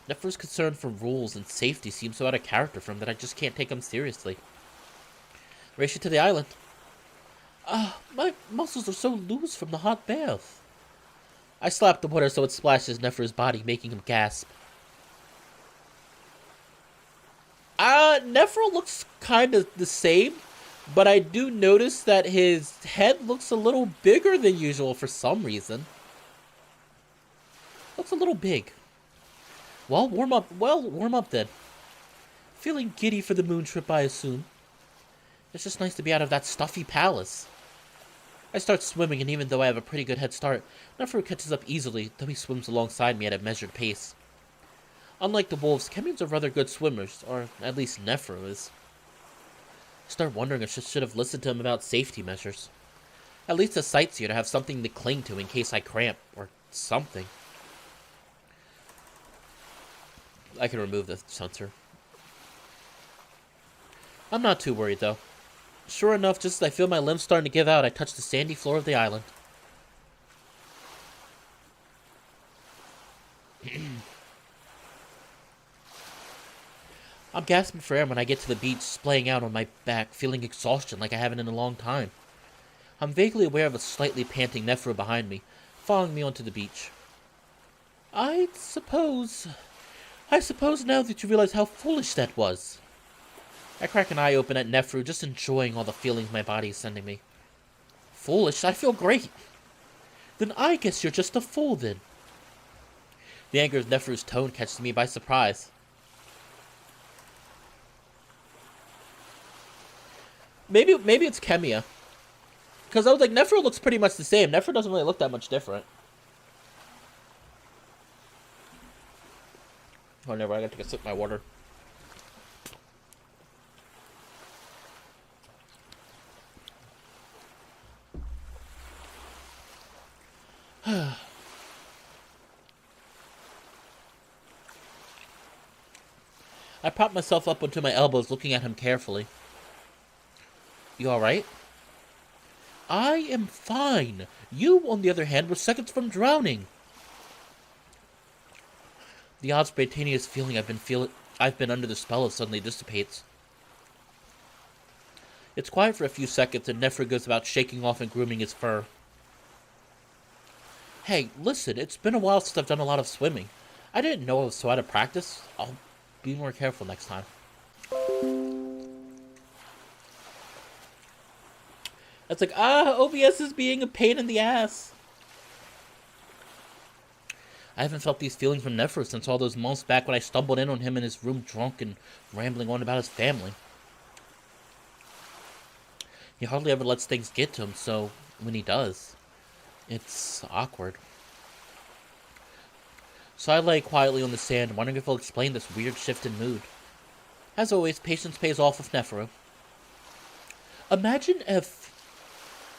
Neferu's concern for rules and safety seems so out of character for him that I just can't take him seriously. Race you to the island. My muscles are so loose from the hot bath. I slap the water so it splashes Neferu's body, making him gasp. Neferu looks kind of the same, but I do notice that his head looks a little bigger than usual for some reason. Looks a little big. Well, warm up then. Feeling giddy for the moon trip, I assume. It's just nice to be out of that stuffy palace. I start swimming, and even though I have a pretty good head start, Neferu catches up easily, though he swims alongside me at a measured pace. Unlike the wolves, Kemians are rather good swimmers, or at least Neferu is. I start wondering if I should have listened to him about safety measures. At least a sightseer to have something to cling to in case I cramp, or something. I can remove the sensor. I'm not too worried, though. Sure enough, just as I feel my limbs starting to give out, I touch the sandy floor of the island. I'm gasping for air when I get to the beach, splaying out on my back, feeling exhaustion like I haven't in a long time. I'm vaguely aware of a slightly panting Neferu behind me, following me onto the beach. I suppose now that you realize how foolish that was. I crack an eye open at Neferu, just enjoying all the feelings my body is sending me. Foolish? I feel great. Then I guess you're just a fool, then. The anger of Neferu's tone catches me by surprise. Maybe it's Kemian. Because I was like, Neferu looks pretty much the same. Neferu doesn't really look that much different. Oh, never. I gotta take a sip of my water. I prop myself up onto my elbows, looking at him carefully. You alright? I am fine. You, on the other hand, were seconds from drowning. The odd spontaneous feeling I've been under the spell of suddenly dissipates. It's quiet for a few seconds, and Neferu goes about shaking off and grooming his fur. Hey, listen, it's been a while since I've done a lot of swimming. I didn't know I was so out of practice. I'll be more careful next time. It's like, OBS is being a pain in the ass. I haven't felt these feelings from Neferu since all those months back when I stumbled in on him in his room drunk and rambling on about his family. He hardly ever lets things get to him, so when he does, it's awkward. So I lay quietly on the sand, wondering if he'll explain this weird shift in mood. As always, patience pays off with Neferu. Imagine if...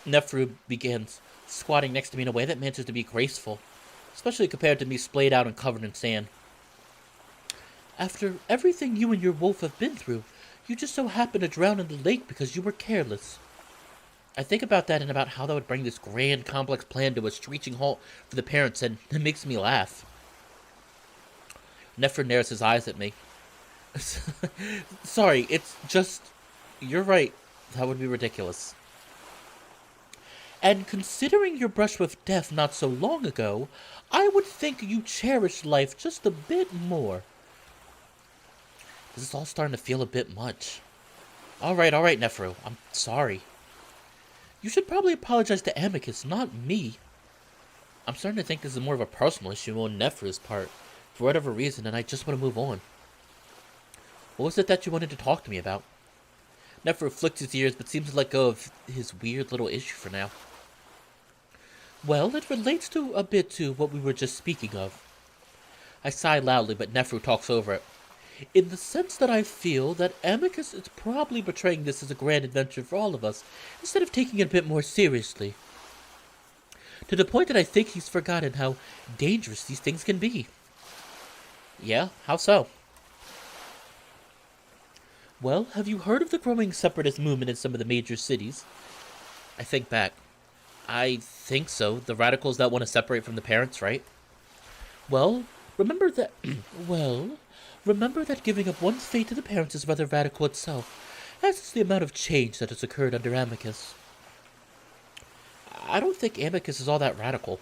Neferu begins, squatting next to me in a way that manages to be graceful, especially compared to me splayed out and covered in sand. After everything you and your wolf have been through, you just so happened to drown in the lake because you were careless. I think about that and about how that would bring this grand, complex plan to a screeching halt for the parents, and it makes me laugh. Neferu narrows his eyes at me. Sorry, it's just... You're right. That would be ridiculous. And considering your brush with death not so long ago, I would think you cherished life just a bit more. This is all starting to feel a bit much. Alright, Neferu. I'm sorry. You should probably apologize to Amicus, not me. I'm starting to think this is more of a personal issue on Neferu's part, for whatever reason, and I just want to move on. What was it that you wanted to talk to me about? Neferu flicks his ears, but seems to let go of his weird little issue for now. Well, it relates to a bit to what we were just speaking of. I sigh loudly, but Neferu talks over it. In the sense that I feel that Amicus is probably portraying this as a grand adventure for all of us, instead of taking it a bit more seriously. To the point that I think he's forgotten how dangerous these things can be. Yeah, how so? Well, have you heard of the growing separatist movement in some of the major cities? I think back. I think so. The radicals that want to separate from the parents, right? Well, remember that... remember that giving up one's fate to the parents is rather radical itself, as is the amount of change that has occurred under Amicus. I don't think Amicus is all that radical.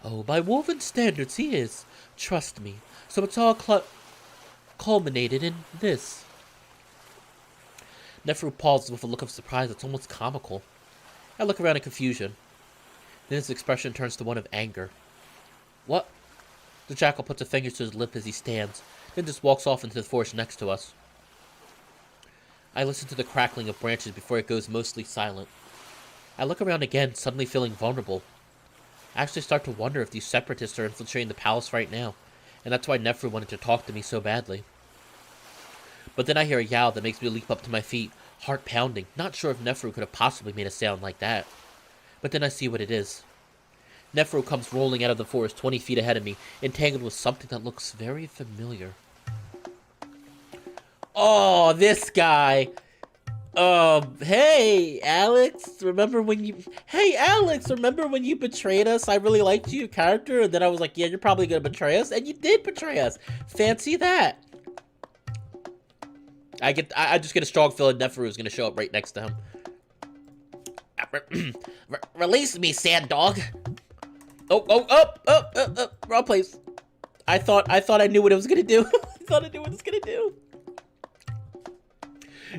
Oh, by woven standards he is. Trust me. So it's all culminated in this. Neferu pauses with a look of surprise that's almost comical. I look around in confusion. Then his expression turns to one of anger. What? The jackal puts a finger to his lip as he stands, then just walks off into the forest next to us. I listen to the crackling of branches before it goes mostly silent. I look around again, suddenly feeling vulnerable. I actually start to wonder if these separatists are infiltrating the palace right now, and that's why Neferu wanted to talk to me so badly. But then I hear a yowl that makes me leap up to my feet, heart pounding, not sure if Neferu could have possibly made a sound like that. But then I see what it is. Neferu comes rolling out of the forest 20 feet ahead of me, entangled with something that looks very familiar. Oh, this guy! Hey, Alex, remember when you betrayed us? I really liked your character, and then I was like, yeah, you're probably gonna betray us, and you did betray us. Fancy that. I just get a strong feeling Neferu is gonna show up right next to him. Release me, sand dog. Oh, wrong place. I thought I knew what it was gonna do. I thought I knew what it was gonna do.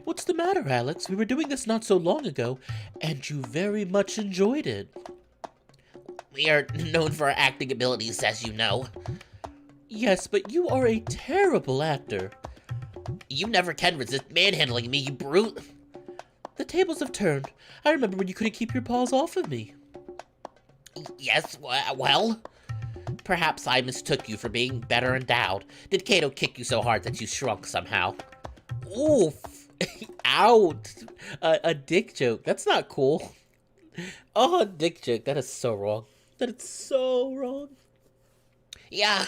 What's the matter, Alex? We were doing this not so long ago, and you very much enjoyed it. We are known for our acting abilities, as you know. Yes, but you are a terrible actor. You never can resist manhandling me, you brute. The tables have turned. I remember when you couldn't keep your paws off of me. Yes, well, perhaps I mistook you for being better endowed. Did Cato kick you so hard that you shrunk somehow? Oof. Out. A dick joke. That's not cool. Oh, a dick joke. That is so wrong. That is so wrong. Yeah.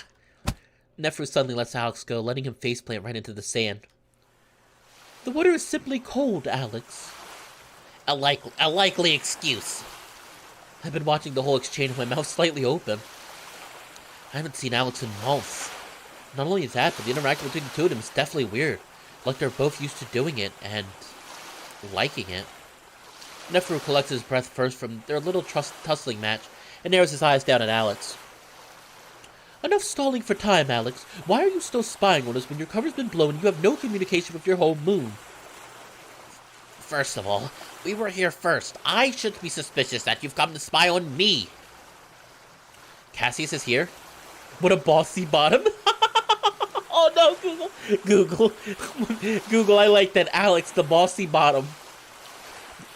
Neferu suddenly lets Alex go, letting him faceplant right into the sand. The water is simply cold, Alex. A likely excuse. I've been watching the whole exchange with my mouth slightly open. I haven't seen Alex in months. Not only that, but the interaction between the two of them is definitely weird. Like they're both used to doing it and liking it. Neferu collects his breath first from their little tussling match and narrows his eyes down at Alex. Enough stalling for time, Alex. Why are you still spying on us when your cover's been blown and you have no communication with your home moon? First of all, we were here first. I shouldn't be suspicious that you've come to spy on me. Cassius is here? What a bossy bottom. Oh no, Google. Google, I like that. Alex, the bossy bottom.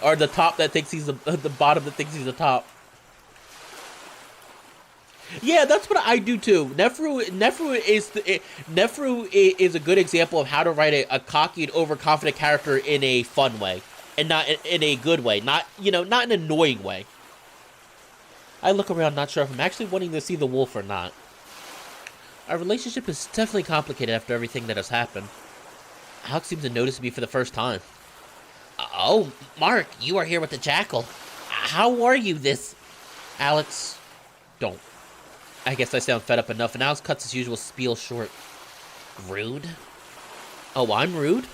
Or the top that thinks he's the bottom that thinks he's the top. Yeah, that's what I do too. Neferu is a good example of how to write a cocky and overconfident character in a fun way, and not in a good way. Not not an annoying way. I look around, not sure if I'm actually wanting to see the wolf or not. Our relationship is definitely complicated after everything that has happened. Alex seems to notice me for the first time. Oh, Mark, you are here with the jackal. How are you this... Alex, don't. I guess I sound fed up enough, and Alex cuts his usual spiel short. Rude? Oh, I'm rude?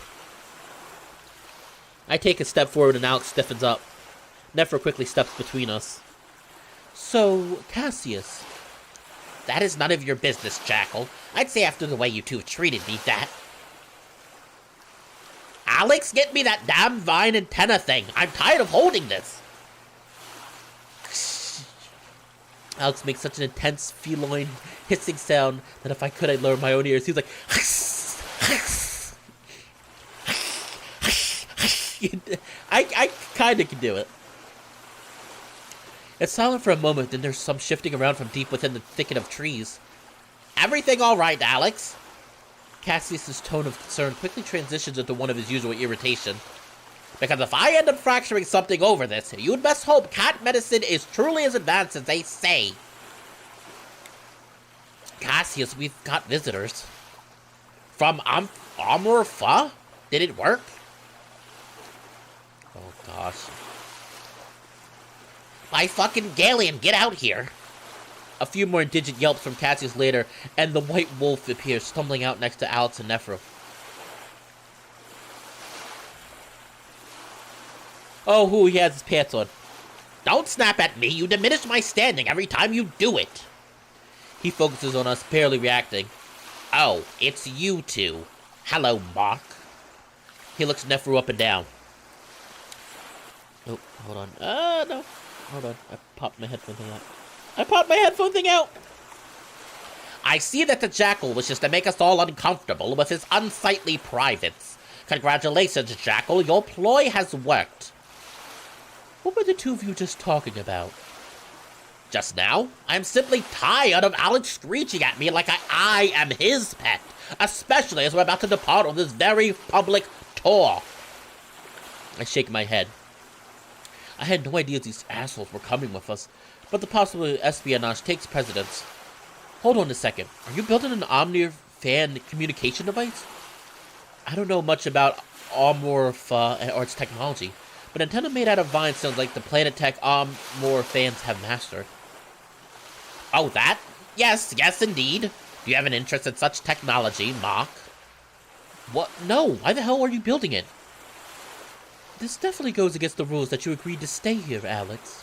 I take a step forward and Alex stiffens up. Neferu quickly steps between us. So, Cassius. That is none of your business, Jackal. I'd say after the way you two have treated me, that... Alex, get me that damn vine antenna thing. I'm tired of holding this. Alex makes such an intense, feline, hissing sound that if I could, I'd lower my own ears. He was like... I kind of can do it. It's silent for a moment, then there's some shifting around from deep within the thicket of trees. Everything all right, Alex? Cassius' tone of concern quickly transitions into one of his usual irritation. Because if I end up fracturing something over this, you'd best hope cat medicine is truly as advanced as they say. Cassius, we've got visitors. From Amorfa? Did it work? Oh, gosh. By fucking Galion, get out here! A few more indigent yelps from Cassius later, and the white wolf appears, stumbling out next to Alex and Neferu. Oh, who he has his pants on. Don't snap at me, you diminish my standing every time you do it. He focuses on us, barely reacting. Oh, it's you two. Hello, Mark. He looks Neferu up and down. Oh, hold on. No. Hold on. I popped my headphone thing out. I see that the Jackal wishes to make us all uncomfortable with his unsightly privates. Congratulations, Jackal. Your ploy has worked. What were the two of you just talking about? Just now, I'm simply tired of Alex screeching at me like I am his pet, especially as we're about to depart on this very public tour. I shake my head. I had no idea these assholes were coming with us, but the possibility of espionage takes precedence. Hold on a second. Are you building an Omni-fan communication device? I don't know much about Omorpha or its technology, but antenna made out of vine sounds like the planet tech Omor fans have mastered. Oh, that? Yes, indeed. Do you have an interest in such technology, Mark? What? No, why the hell are you building it? This definitely goes against the rules that you agreed to stay here, Alex.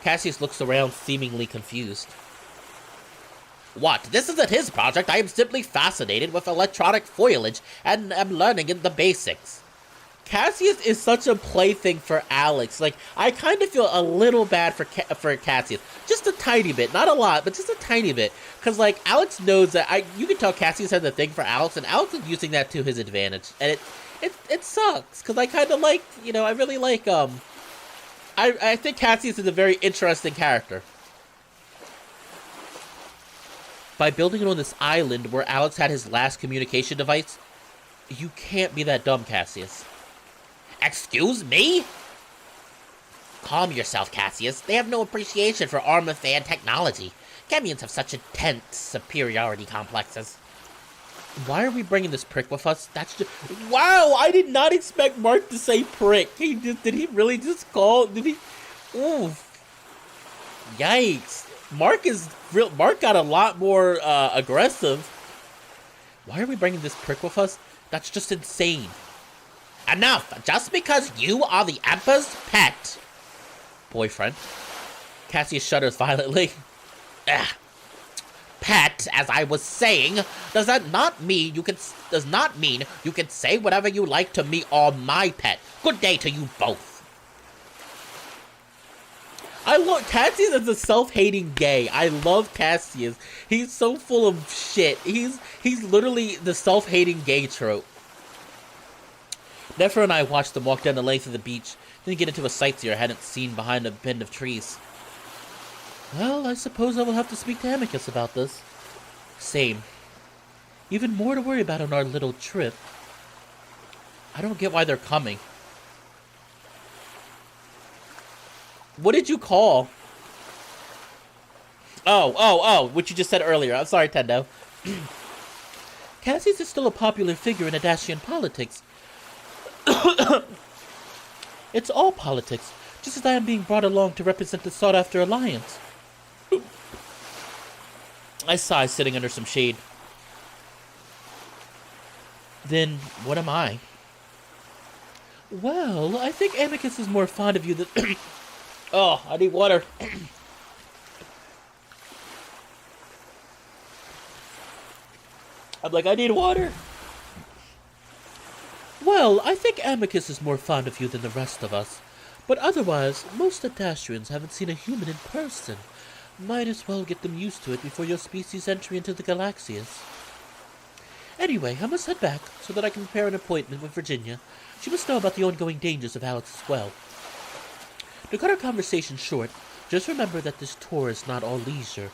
Cassius looks around, seemingly confused. What? This isn't his project. I am simply fascinated with electronic foliage and am learning in the basics. Cassius is such a plaything for Alex. Like, I kind of feel a little bad for Cassius. Just a tiny bit. Not a lot, but just a tiny bit. Because, like, Alex knows that... You can tell Cassius has a thing for Alex, and Alex is using that to his advantage. And it sucks. Because I kind of like... You know, I really like, I think Cassius is a very interesting character. By building it on this island where Alex had his last communication device, you can't be that dumb, Cassius. Excuse me? Calm yourself, Cassius. They have no appreciation for Armor-fan technology. Kemians have such intense superiority complexes. Why are we bringing this prick with us? That's just... Wow, I did not expect Mark to say prick. Did he really just call... Did he... Oof. Yikes. Mark got a lot more, aggressive. Why are we bringing this prick with us? That's just insane. Enough! Just because you are the Emperor's pet... Boyfriend. Cassius shudders violently. Ugh. Pet, as I was saying, does not mean you can say whatever you like to me or my pet. Good day to you both. I love Cassius as a self-hating gay. I love Cassius. He's so full of shit. He's literally the self-hating gay trope. Neferu and I watched them walk down the length of the beach, then get into a sightseer I hadn't seen behind a bend of trees. Well, I suppose I will have to speak to Amicus about this. Same. Even more to worry about on our little trip. I don't get why they're coming. What did you call? Oh, what you just said earlier. I'm sorry, Tendo. Cassius is still a popular figure in Adastrian politics. It's all politics, just as I am being brought along to represent the sought-after alliance. I sigh, sitting under some shade. Then, what am I? Well, I think Amicus is more fond of you than... Oh, I need water. I'm like, I need water. Well, I think Amicus is more fond of you than the rest of us. But otherwise, most Adastrians haven't seen a human in person. Might as well get them used to it before your species' entry into the Alexios. Anyway, I must head back so that I can prepare an appointment with Virginia. She must know about the ongoing dangers of Alex as well. To cut our conversation short, just remember that this tour is not all leisure.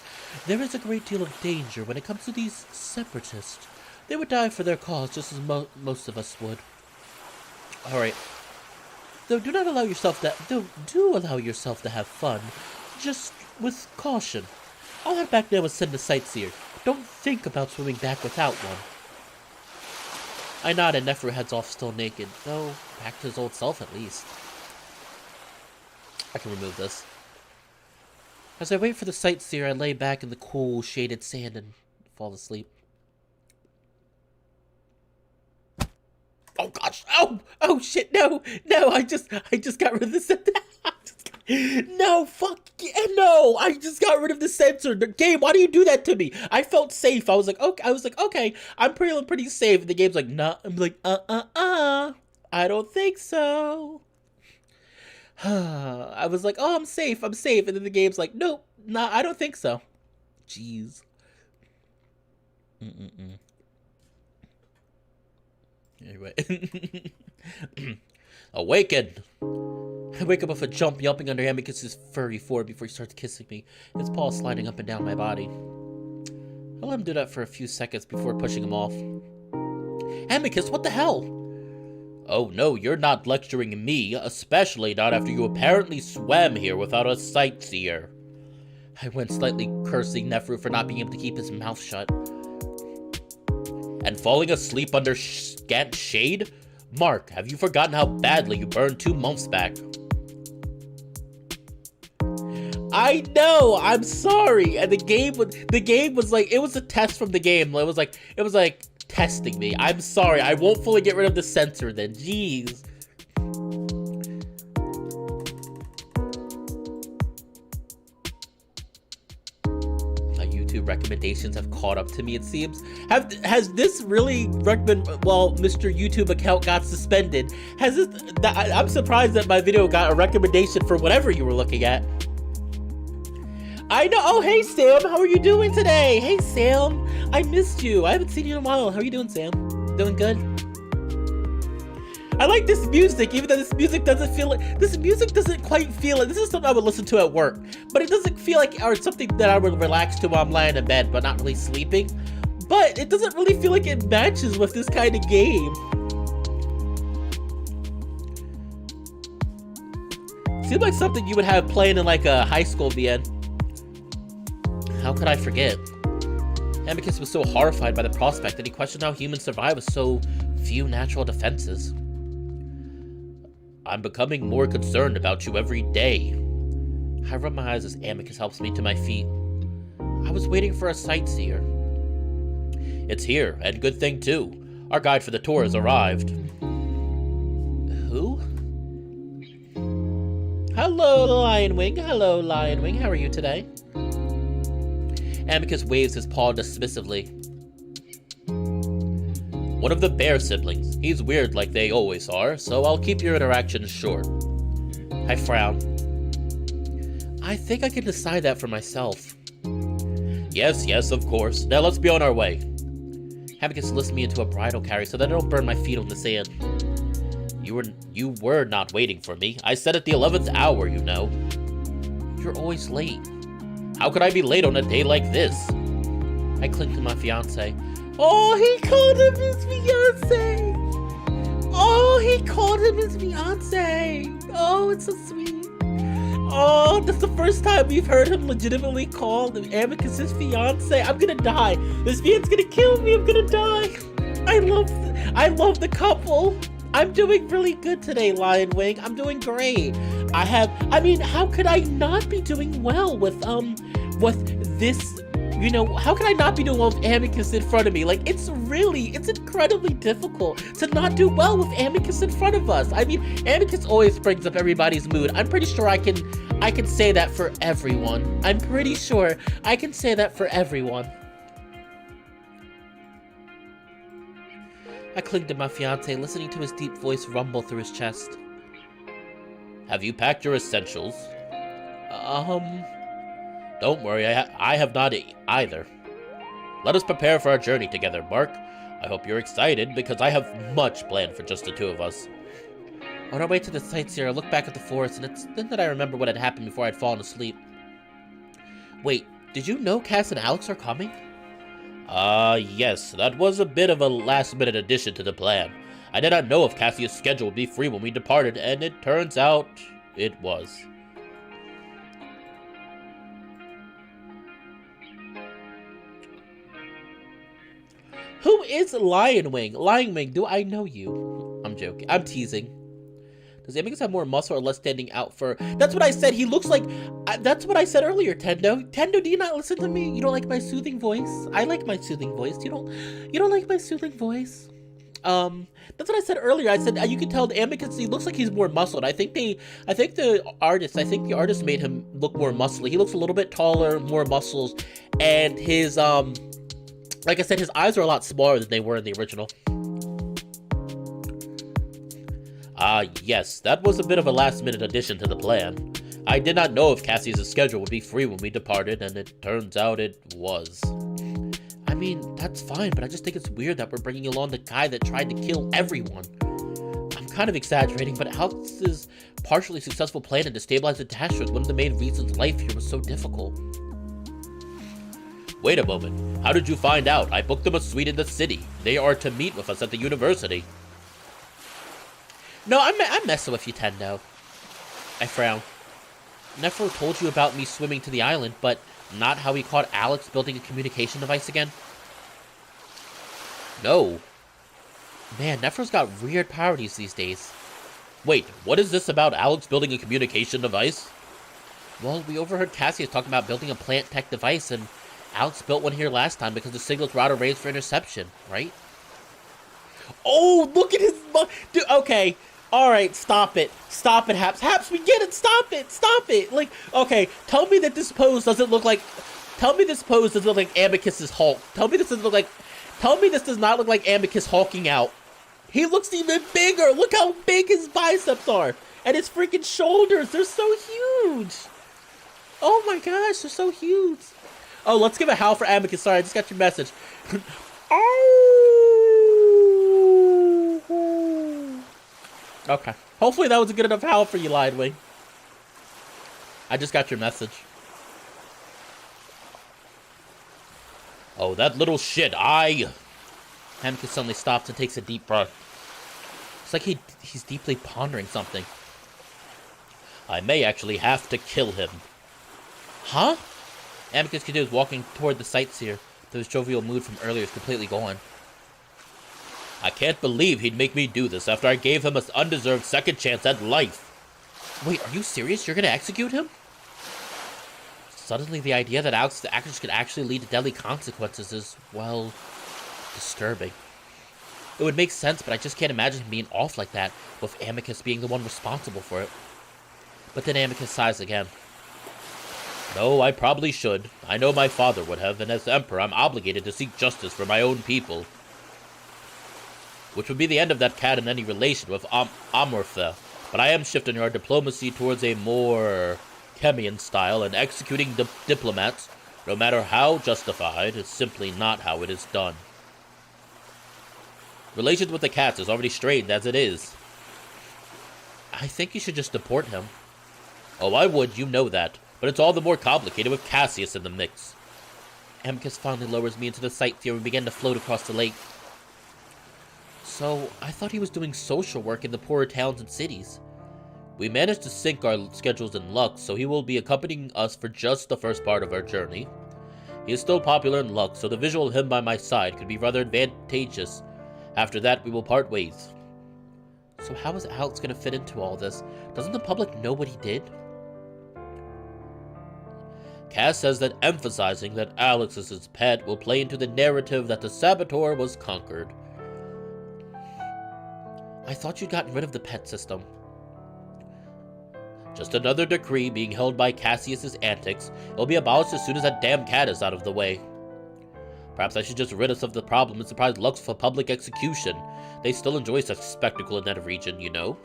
There is a great deal of danger when it comes to these separatists. They would die for their cause just as most of us would. Alright. Though do allow yourself to have fun. Just with caution. I'll head back now and send a sightseer. Don't think about swimming back without one. I nod and Neferu heads off still naked, though back to his old self at least. I can remove this. As I wait for the sightseer, I lay back in the cool, shaded sand and fall asleep. Oh gosh! Oh shit! No! I just got rid of the sensor. No! Fuck! No! I just got rid of the sensor. The game, why do you do that to me? I felt safe. I was like, okay, I'm pretty safe. And the game's like, nah. I'm like, I don't think so. I was like, oh, I'm safe. And then the game's like, nope, nah, I don't think so. Jeez. Anyway. Awaken! I wake up with a jump, yelping under Amicus's furry form before he starts kissing me, his paws sliding up and down my body. I let him do that for a few seconds before pushing him off. Amicus, what the hell? Oh no, you're not lecturing me, especially not after you apparently swam here without a sightseer. I went, slightly cursing Neferu for not being able to keep his mouth shut. And falling asleep under scant shade? Mark, have you forgotten how badly you burned 2 months back? I know, I'm sorry. And the game was like, it was a test from the game. It was like testing me. I'm sorry. I won't fully get rid of the sensor then. Jeez. My YouTube recommendations have caught up to me, it seems. Has this really recommend? Well, Mr. YouTube account got suspended. Has this? I'm surprised that my video got a recommendation for whatever you were looking at. I know. Oh, hey, Sam. How are you doing today? Hey, Sam. I missed you. I haven't seen you in a while. How are you doing, Sam? Doing good? I like this music, even though this music doesn't feel like... This music doesn't quite feel like... This is something I would listen to at work. But it doesn't feel like... Or something that I would relax to while I'm lying in bed, but not really sleeping. But it doesn't really feel like it matches with this kind of game. Seems like something you would have playing in like a high school VN. How could I forget? Amicus was so horrified by the prospect that he questioned how humans survive with so few natural defenses. I'm becoming more concerned about you every day. I rub my eyes as Amicus helps me to my feet. I was waiting for a sightseer. It's here, and good thing too. Our guide for the tour has arrived. Who? Hello, Lionwing. Hello, Lionwing. How are you today? Amicus waves his paw dismissively. One of the bear siblings. He's weird like they always are, so I'll keep your interactions short. I frown. I think I can decide that for myself. Yes, of course. Now let's be on our way. Amicus lifts me into a bridle carry so that I don't burn my feet on the sand. You were not waiting for me. I said at the 11th hour, you know. You're always late. How could I be late on a day like this? I cling to my fiancé. Oh, he called him his fiancé! Oh, he called him his fiancé! Oh, it's so sweet. Oh, that's the first time we've heard him legitimately call Amicus his fiancé. I'm gonna die. This man's gonna kill me. I'm gonna die. I love the couple. I'm doing really good today, Lionwing. I'm doing great. I mean, how could I not be doing well with this You know, how can I not be doing well with Amicus in front of me? Like, it's incredibly difficult to not do well with Amicus in front of us. I mean, Amicus always brings up everybody's mood. I'm pretty sure I can say that for everyone. I'm pretty sure I can say that for everyone. I clinged to my fiancé, listening to his deep voice rumble through his chest. Have you packed your essentials? Don't worry, I have not either. Let us prepare for our journey together, Mark. I hope you're excited, because I have much planned for just the two of us. On our way to the sightseer, I look back at the forest, and it's then that I remember what had happened before I'd fallen asleep. Wait, did you know Cass and Alex are coming? Yes, that was a bit of a last-minute addition to the plan. I did not know if Cassia's schedule would be free when we departed, and it turns out it was. Who is Lionwing? Lionwing, do I know you? I'm joking. I'm teasing. Does Amicus have more muscle or less standing out fur? That's what I said. He looks like... that's what I said earlier, Tendo. Tendo, do you not listen to me? You don't like my soothing voice? I like my soothing voice. You don't like my soothing voice? That's what I said earlier. I said you can tell the Amicus, he looks like he's more muscled. I think the artist made him look more muscly. He looks a little bit taller, more muscles, and his, like I said, his eyes are a lot smaller than they were in the original. Yes, that was a bit of a last-minute addition to the plan. I did not know if Cassia's schedule would be free when we departed, and it turns out it was. I mean, that's fine, but I just think it's weird that we're bringing along the guy that tried to kill everyone. I'm kind of exaggerating, but Alex's partially successful plan to destabilize Adastra was one of the main reasons life here was so difficult. Wait a moment. How did you find out? I booked them a suite in the city. They are to meet with us at the university. No, I'm messing with you, Tendo. I frown. Neferu told you about me swimming to the island, but not how he caught Alex building a communication device again? No. Man, Neferu's got weird priorities these days. Wait, what is this about Alex building a communication device? Well, we overheard Cassius talking about building a plant tech device, and Alex built one here last time because the signals were out of range for interception, right? Oh, look at his... Dude, okay. Alright, stop it. Stop it, Haps. Haps, we get it. Stop it. Stop it. Like, okay, tell me that this pose doesn't look like... Tell me this pose doesn't look like Amicus's Hulk. Tell me this doesn't look like... Tell me this does not look like Amicus hulking out. He looks even bigger. Look how big his biceps are. And his freaking shoulders. They're so huge. Oh my gosh, they're so huge. Oh, let's give a howl for Amicus. Sorry, I just got your message. Oh. Okay. Hopefully that was a good enough howl for you, Lidewing. I just got your message. Oh, that little shit, Amicus suddenly stops and takes a deep breath. It's like he's deeply pondering something. I may actually have to kill him. Huh? Amicus continues walking toward the sightseer, though his jovial mood from earlier is completely gone. I can't believe he'd make me do this after I gave him an undeserved second chance at life. Wait, are you serious? You're gonna execute him? Suddenly, the idea that Alex's actions could actually lead to deadly consequences is, well, disturbing. It would make sense, but I just can't imagine him being off like that, with Amicus being the one responsible for it. But then Amicus sighs again. No, I probably should. I know my father would have, and as Emperor, I'm obligated to seek justice for my own people. Which would be the end of that cat in any relation with Amortha, but I am shifting our diplomacy towards a more Kemian style, and executing diplomats, no matter how justified, is simply not how it is done. Relations with the cats is already strained as it is. I think you should just deport him. Oh, I would, you know that, but it's all the more complicated with Cassius in the mix. Amicus finally lowers me into the sightseer and we begin to float across the lake. So, I thought he was doing social work in the poorer towns and cities. We managed to sync our schedules in Lux, so he will be accompanying us for just the first part of our journey. He is still popular in Lux, so the visual of him by my side could be rather advantageous. After that, we will part ways. So how is Alex going to fit into all this? Doesn't the public know what he did? Cass says that emphasizing that Alex is his pet will play into the narrative that the saboteur was conquered. I thought you'd gotten rid of the pet system. Just another decree being held by Cassius's antics. It'll be abolished as soon as that damn cat is out of the way. Perhaps I should just rid us of the problem and surprise Lux for public execution. They still enjoy such spectacle in that region, you know?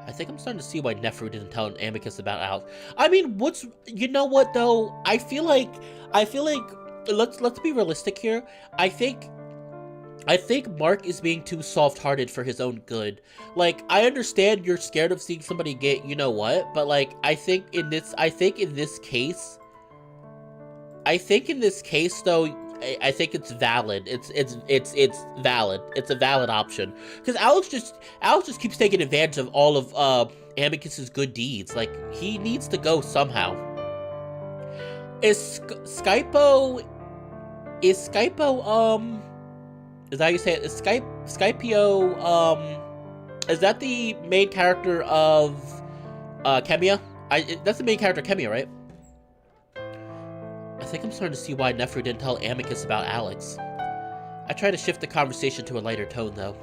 I think I'm starting to see why Neferu didn't tell an Amicus about Alex. I mean, you know what though? I feel like, let's be realistic here. I think Mark is being too soft-hearted for his own good. Like, I understand you're scared of seeing somebody get, you know what, but like, I think in this case though, I think it's valid. It's valid. It's a valid option. Because Alex just keeps taking advantage of all of Amicus's good deeds. Like, he needs to go somehow. Is Skypo is that how you say it? Is Skypio is that the main character of Kemian? That's the main character of Kemian, right? I think I'm starting to see why Neferu didn't tell Amicus about Alex. I try to shift the conversation to a lighter tone, though.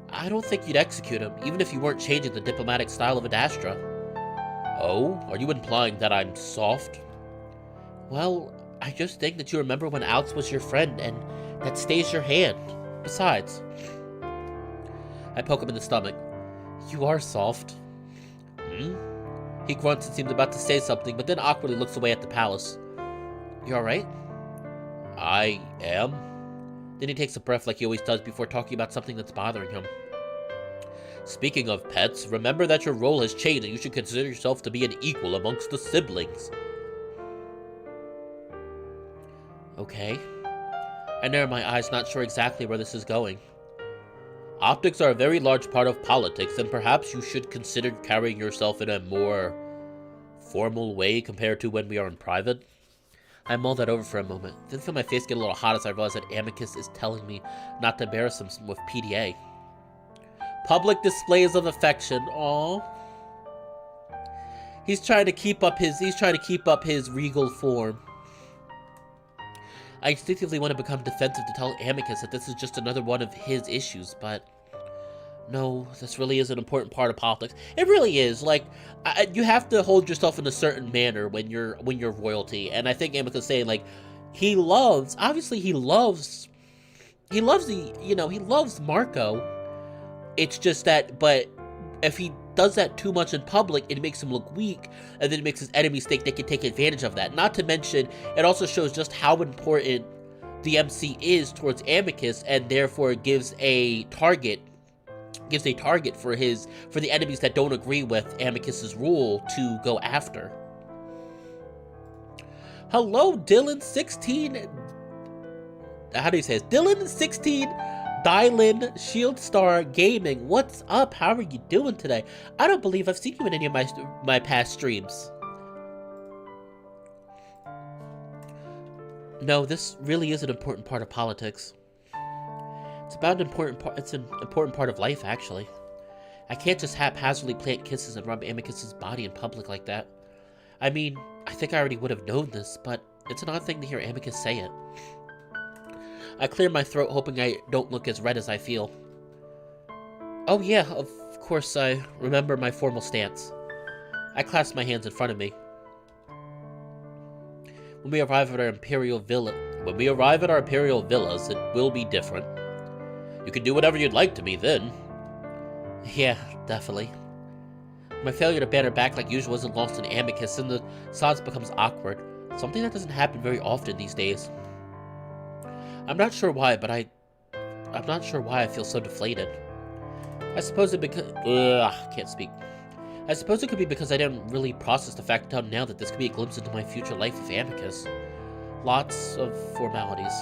I don't think you'd execute him, even if you weren't changing the diplomatic style of Adastra. Oh? Are you implying that I'm soft? Well, I just think that you remember when Alex was your friend, and that stays your hand. Besides... I poke him in the stomach. You are soft. Hmm? He grunts and seems about to say something, but then awkwardly looks away at the palace. You alright? I am. Then he takes a breath like he always does before talking about something that's bothering him. Speaking of pets, remember that your role has changed and you should consider yourself to be an equal amongst the siblings. Okay. I narrow my eyes, not sure exactly where this is going. Optics are a very large part of politics, and perhaps you should consider carrying yourself in a more formal way compared to when we are in private. I mull that over for a moment, then feel my face get a little hot as I realize that Amicus is telling me not to embarrass him with PDA. Public displays of affection, aww. He's trying to keep up his regal form. I instinctively want to become defensive to tell Amicus that this is just another one of his issues, but no, this really is an important part of politics. It really is. Like, you have to hold yourself in a certain manner when you're royalty, and I think Amicus is saying, like, he loves Marco. It's just that, but if he does that too much in public, it makes him look weak, and then it makes his enemies think they can take advantage of that. Not to mention, it also shows just how important the MC is towards Amicus, and therefore gives a target for the enemies that don't agree with Amicus's rule to go after. Hello, Dylan16. How do you say it? Dylan16. Dylan Shieldstar Gaming, what's up? How are you doing today? I don't believe I've seen you in any of my past streams. No, this really is an important part of politics. It's an important part of life, actually. I can't just haphazardly plant kisses and rub Amicus's body in public like that. I mean, I think I already would have known this, but it's an odd thing to hear Amicus say it. I clear my throat, hoping I don't look as red as I feel. Oh yeah, of course I remember my formal stance. I clasp my hands in front of me. When we arrive at our imperial villas, it will be different. You can do whatever you'd like to me then. Yeah, definitely. My failure to ban her back like usual isn't lost in Amicus, and the silence becomes awkward. Something that doesn't happen very often these days. I'm not sure why, but I'm not sure why I feel so deflated. I suppose it can't speak. I suppose it could be because I didn't really process the fact until now that this could be a glimpse into my future life with Amicus. Lots of formalities.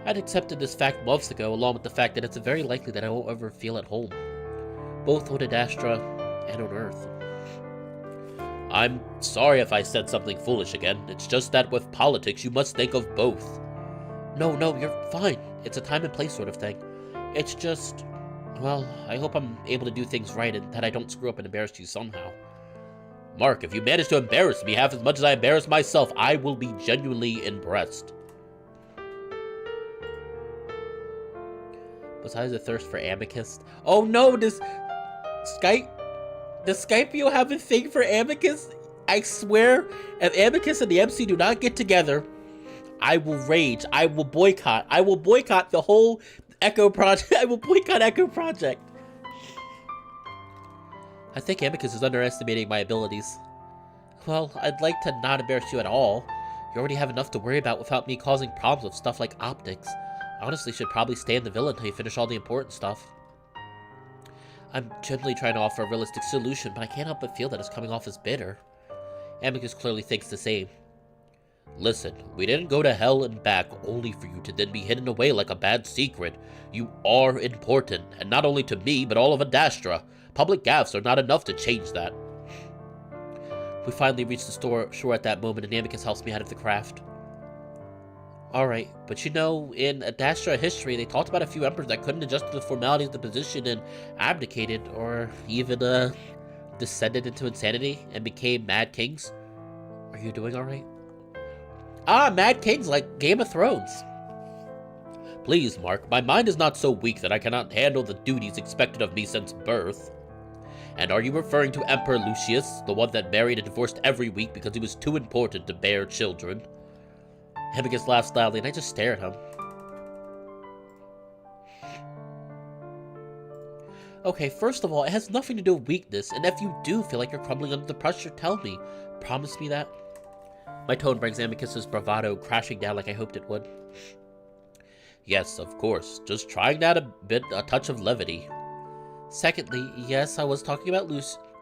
I'd accepted this fact months ago, along with the fact that it's very likely that I won't ever feel at home. Both on Adastra and on Earth. I'm sorry if I said something foolish again. It's just that with politics, you must think of both. No, you're fine. It's a time and place sort of thing. It's just, well, I hope I'm able to do things right and that I don't screw up and embarrass you somehow. Mark, if you manage to embarrass me half as much as I embarrass myself, I will be genuinely impressed. Besides the thirst for Amicus. Oh no, does Skypio have a thing for Amicus? I swear, if Amicus and the MC do not get together, I will rage. I will boycott. I will boycott the whole Echo Project. I will boycott Echo Project. I think Amicus is underestimating my abilities. Well, I'd like to not embarrass you at all. You already have enough to worry about without me causing problems with stuff like optics. I honestly should probably stay in the villa until you finish all the important stuff. I'm generally trying to offer a realistic solution, but I can't help but feel that it's coming off as bitter. Amicus clearly thinks the same. Listen, we didn't go to hell and back only for you to then be hidden away like a bad secret. You are important, and not only to me, but all of Adastra. Public gaffes are not enough to change that. We finally reached the shore at that moment, and Amicus helps me out of the craft. Alright, but you know, in Adastra history, they talked about a few emperors that couldn't adjust to the formalities of the position and abdicated, or even, descended into insanity and became Mad Kings. Are you doing alright? Ah, Mad Kings like Game of Thrones. Please, Mark, my mind is not so weak that I cannot handle the duties expected of me since birth. And are you referring to Emperor Lucius, the one that married and divorced every week because he was too important to bear children? Amicus laughs loudly, and I just stare at him. Okay, first of all, it has nothing to do with weakness, and if you do feel like you're crumbling under the pressure, tell me. Promise me that. My tone brings Amicus's bravado crashing down like I hoped it would. Yes, of course. Just trying to add a touch of levity. Secondly, yes, I was talking about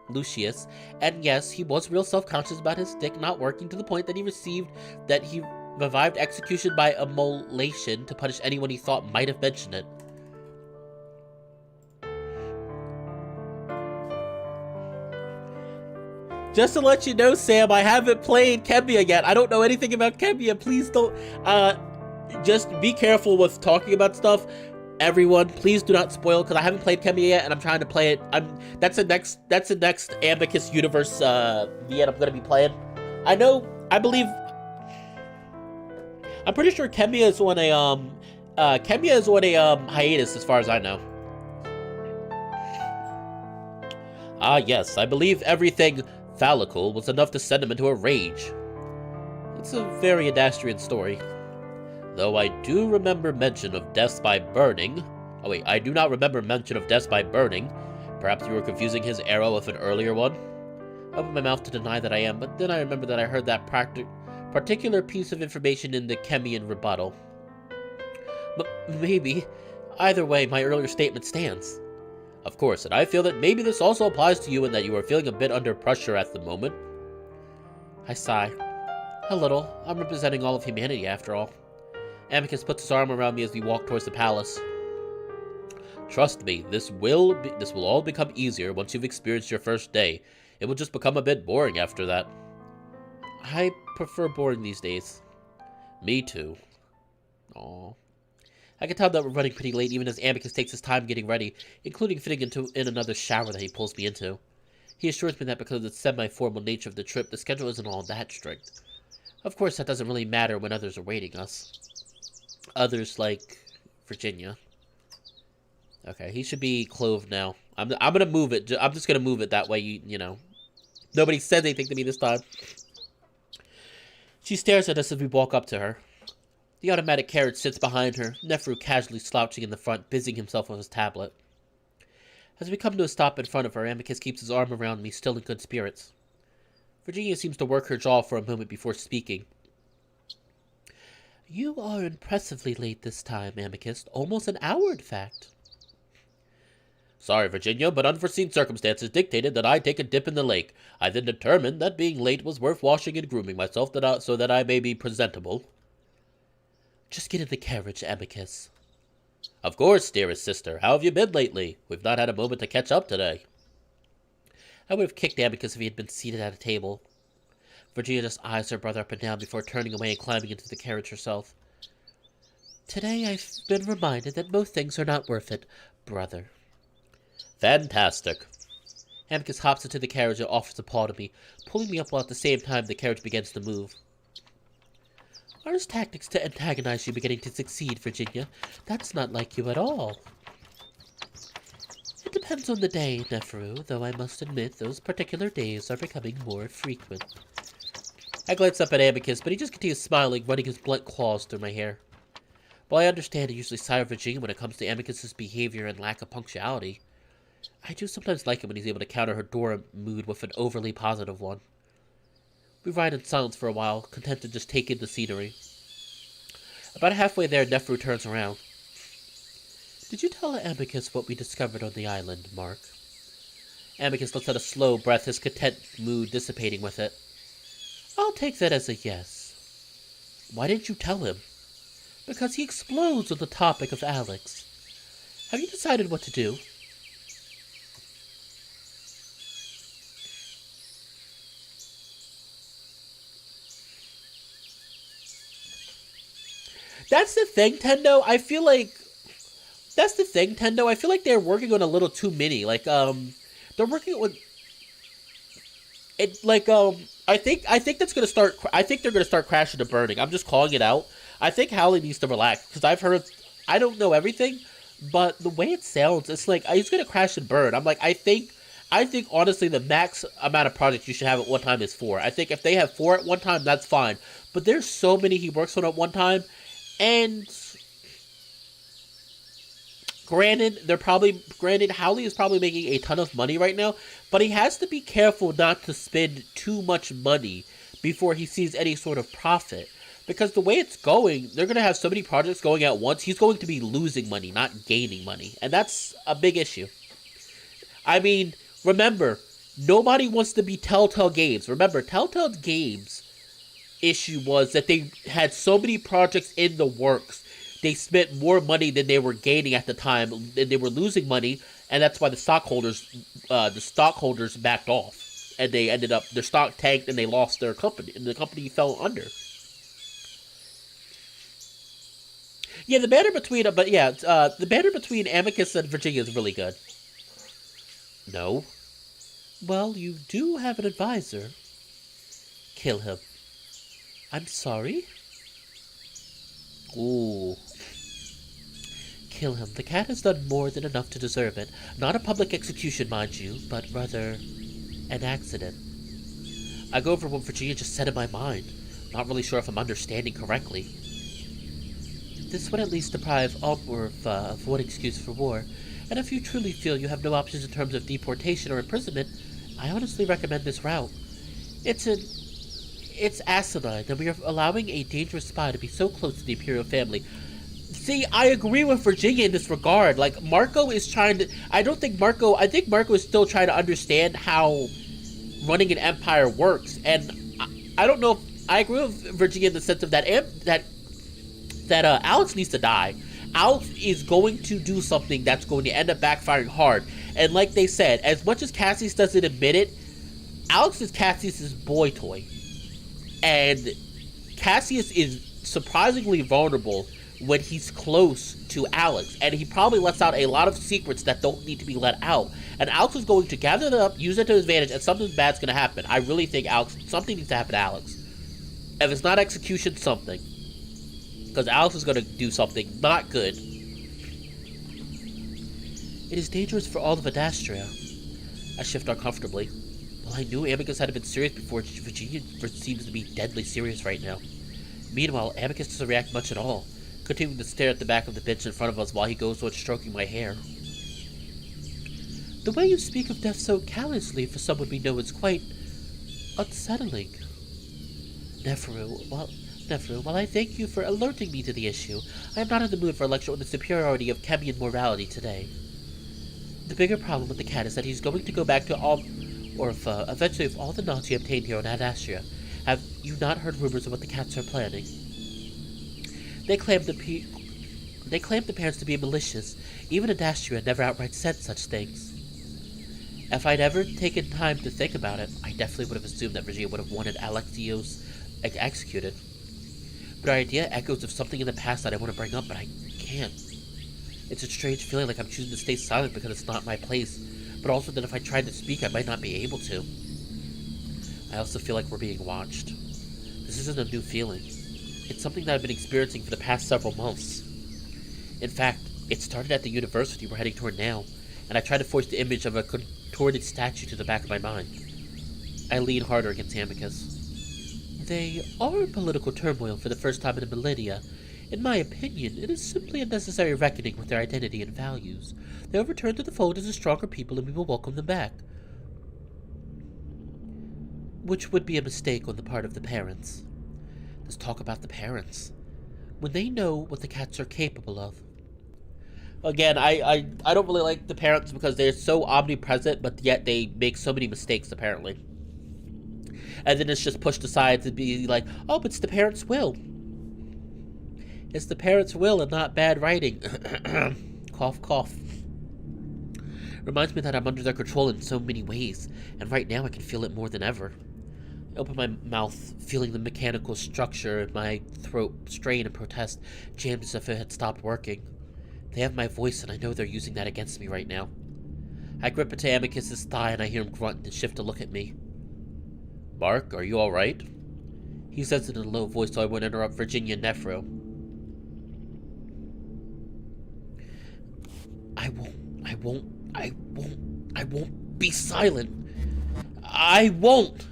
Lucius, and yes, he was real self-conscious about his stick not working to the point that he revived execution by immolation to punish anyone he thought might have mentioned it. Just to let you know, Sam, I haven't played Kemian yet. I don't know anything about Kemian. Please don't, just be careful with talking about stuff. Everyone, please do not spoil, because I haven't played Kemian yet, and I'm trying to play it. That's the next Amicus Universe, VN I'm gonna be playing. I'm pretty sure Kemian is on a, hiatus, as far as I know. Ah, yes, I believe everything phallical was enough to send him into a rage. It's a very Adastrian story. Though I do remember mention of deaths by burning. Oh wait, I do not remember mention of deaths by burning. Perhaps you were confusing his arrow with an earlier one? I opened my mouth to deny that I am, but then I remember that I heard that particular piece of information in the Kemian rebuttal. But maybe. Either way, my earlier statement stands. Of course, and I feel that maybe this also applies to you and that you are feeling a bit under pressure at the moment. I sigh. A little. I'm representing all of humanity, after all. Amicus puts his arm around me as we walk towards the palace. Trust me, this will all become easier once you've experienced your first day. It will just become a bit boring after that. I prefer boring these days. Me too. Aww. I can tell that we're running pretty late even as Amicus takes his time getting ready, including fitting in another shower that he pulls me into. He assures me that because of the semi-formal nature of the trip, the schedule isn't all that strict. Of course, that doesn't really matter when others are waiting us. Others like Virginia. Okay, he should be clothed now. I'm gonna move it. I'm just gonna move it that way, you know. Nobody said anything to me this time. She stares at us as we walk up to her. The automatic carriage sits behind her, Neferu casually slouching in the front, busying himself with his tablet. As we come to a stop in front of her, Amicus keeps his arm around me, still in good spirits. Virginia seems to work her jaw for a moment before speaking. You are impressively late this time, Amicus. Almost an hour, in fact. Sorry, Virginia, but unforeseen circumstances dictated that I take a dip in the lake. I then determined that being late was worth washing and grooming myself so that I may be presentable. Just get in the carriage, Amicus. Of course, dearest sister. How have you been lately? We've not had a moment to catch up today. I would have kicked Amicus if he had been seated at a table. Virginia just eyes her brother up and down before turning away and climbing into the carriage herself. Today I've been reminded that most things are not worth it, brother. Fantastic. Amicus hops into the carriage and offers a paw to me, pulling me up while at the same time the carriage begins to move. Are his tactics to antagonize you beginning to succeed, Virginia? That's not like you at all. It depends on the day, Neferu, though I must admit those particular days are becoming more frequent. I glance up at Amicus, but he just continues smiling, running his blunt claws through my hair. While I understand I usually side with Virginia when it comes to Amicus's behavior and lack of punctuality, I do sometimes like it when he's able to counter her Dora mood with an overly positive one. We ride in silence for a while, content to just take in the scenery. About halfway there, Neferu turns around. Did you tell Amicus what we discovered on the island, Mark? Amicus lets out a slow breath, his content mood dissipating with it. I'll take that as a yes. Why didn't you tell him? Because he explodes on the topic of Alex. Have you decided what to do? That's the thing, Tendo. I feel like they're working on a little too many. Like, they're working on it. Like, I think that's gonna start. I think they're gonna start crashing and burning. I'm just calling it out. I think Howley needs to relax because I've heard. I don't know everything, but the way it sounds, it's like he's gonna crash and burn. I'm like, I think honestly, the max amount of projects you should have at one time is 4. I think if they have 4 at one time, that's fine. But there's so many he works on at one time. And granted, Howley is probably making a ton of money right now, but he has to be careful not to spend too much money before he sees any sort of profit. Because the way it's going, they're going to have so many projects going at once, he's going to be losing money, not gaining money. And that's a big issue. I mean, remember, nobody wants to be Telltale Games. Remember, Telltale Games' issue was that they had so many projects in the works. They spent more money than they were gaining at the time, and they were losing money, and that's why the stockholders backed off, and they ended up, their stock tanked, and they lost their company, and the company fell under. Yeah, the banner between Amicus and Virginia is really good. No. Well, you do have an advisor. Kill him. I'm sorry? Ooh. Kill him. The cat has done more than enough to deserve it. Not a public execution, mind you, but rather an accident. I go over what Virginia just said in my mind. Not really sure if I'm understanding correctly. This would at least deprive Altworth of one excuse for war, and if you truly feel you have no options in terms of deportation or imprisonment, I honestly recommend this route. It's asinine that we are allowing a dangerous spy to be so close to the Imperial family. See, I agree with Virginia in this regard. Like, Marco is trying to... I think Marco is still trying to understand how running an empire works. And I don't know if... I agree with Virginia in the sense of that Alex needs to die. Alex is going to do something that's going to end up backfiring hard. And like they said, as much as Cassius doesn't admit it, Alex is Cassius's boy toy. And Cassius is surprisingly vulnerable when he's close to Alex. And he probably lets out a lot of secrets that don't need to be let out. And Alex is going to gather them up, use it to his advantage, and something bad's going to happen. I really think something needs to happen to Alex. If it's not execution, something. Because Alex is going to do something not good. It is dangerous for all of Adastra. I shift uncomfortably. Well, I knew Amicus had been serious before. Virginia seems to be deadly serious right now. Meanwhile, Amicus doesn't react much at all, continuing to stare at the back of the bench in front of us while he goes on stroking my hair. The way you speak of death so callously for someone we know is quite unsettling. Neferu, while I thank you for alerting me to the issue, I am not in the mood for a lecture on the superiority of Kemian morality today. The bigger problem with the cat is that he's going to go back to eventually with all the knowledge he obtained here on Adastra. Have you not heard rumors of what the cats are planning? They claim the parents to be malicious. Even Adastrian never outright said such things. If I'd ever taken time to think about it, I definitely would have assumed that Virginia would have wanted Alexios executed. But our idea echoes of something in the past that I want to bring up, but I can't. It's a strange feeling like I'm choosing to stay silent because it's not my place, but also that if I tried to speak, I might not be able to. I also feel like we're being watched. This isn't a new feeling. It's something that I've been experiencing for the past several months. In fact, it started at the university we're heading toward now, and I tried to force the image of a contorted statue to the back of my mind. I lean harder against Amicus. They are in political turmoil for the first time in a millennia. In my opinion, it is simply a necessary reckoning with their identity and values. They will return to the fold as a stronger people, and we will welcome them back. Which would be a mistake on the part of the parents. Let's talk about the parents. When they know what the cats are capable of. Again, I don't really like the parents because they're so omnipresent, but yet they make so many mistakes, apparently. And then it's just pushed aside to be like, oh, but it's the parents' will. It's the parents' will and not bad writing. Cough, cough. Reminds me that I'm under their control in so many ways, and right now I can feel it more than ever. I open my mouth, feeling the mechanical structure in my throat strain and protest, jammed as if it had stopped working. They have my voice, and I know they're using that against me right now. I grip into Amicus's thigh, and I hear him grunt and shift to look at me. Mark, are you alright? He says it in a low voice so I won't interrupt Virginia and Neferu. I won't be silent. I won't!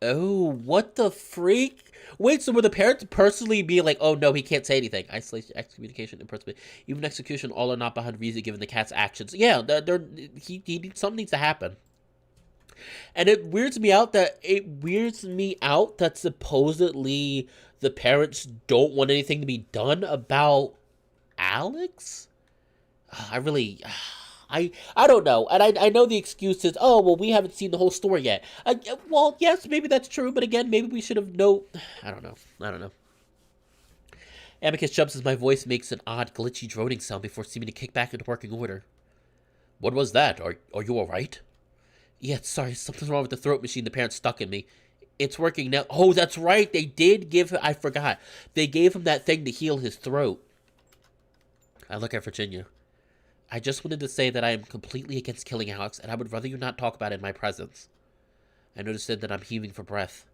Oh, what the freak? Wait, so were the parents personally be like, oh no, he can't say anything? Isolation, excommunication, imprisonment, even execution, all are not behind reason given the cat's actions. Yeah, something needs to happen. And it weirds me out that supposedly the parents don't want anything to be done about Alex? I don't know. And I know the excuse is, oh, well, we haven't seen the whole story yet. Well, yes, maybe that's true, but again, maybe we should have I don't know. Amicus jumps as my voice makes an odd, glitchy droning sound before seeming to kick back into working order. What was that? Are you alright? Yeah, sorry, something's wrong with the throat machine the parents stuck in me. It's working now. Oh, that's right, they did give him, I forgot. They gave him that thing to heal his throat. I look at Virginia. I just wanted to say that I am completely against killing Alex, and I would rather you not talk about it in my presence. I noticed then that I'm heaving for breath.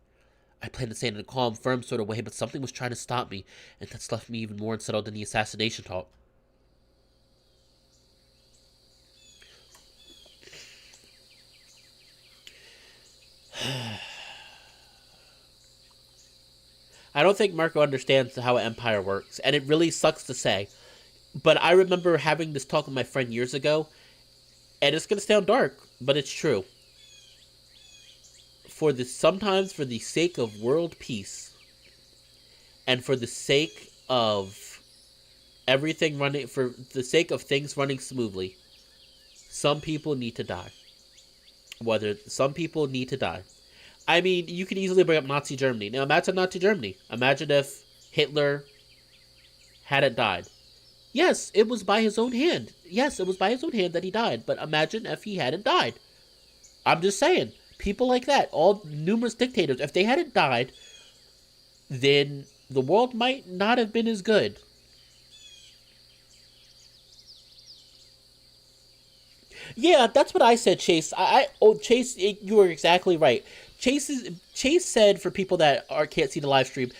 I planned to say it in a calm, firm sort of way, but something was trying to stop me, and that's left me even more unsettled than the assassination talk. I don't think Marco understands how an empire works, and it really sucks to say. But I remember having this talk with my friend years ago, and it's going to sound dark, but it's true. Sometimes for the sake of world peace, and for the sake of for the sake of things running smoothly, some people need to die. Some people need to die. I mean, you could easily bring up Nazi Germany. Now imagine Nazi Germany. Imagine if Hitler hadn't died. Yes, it was by his own hand. Yes, it was by his own hand that he died. But imagine if he hadn't died. I'm just saying. People like that. All numerous dictators. If they hadn't died, then the world might not have been as good. Yeah, that's what I said, Chase. Chase, you were exactly right. Chase said, for people that can't see the live stream,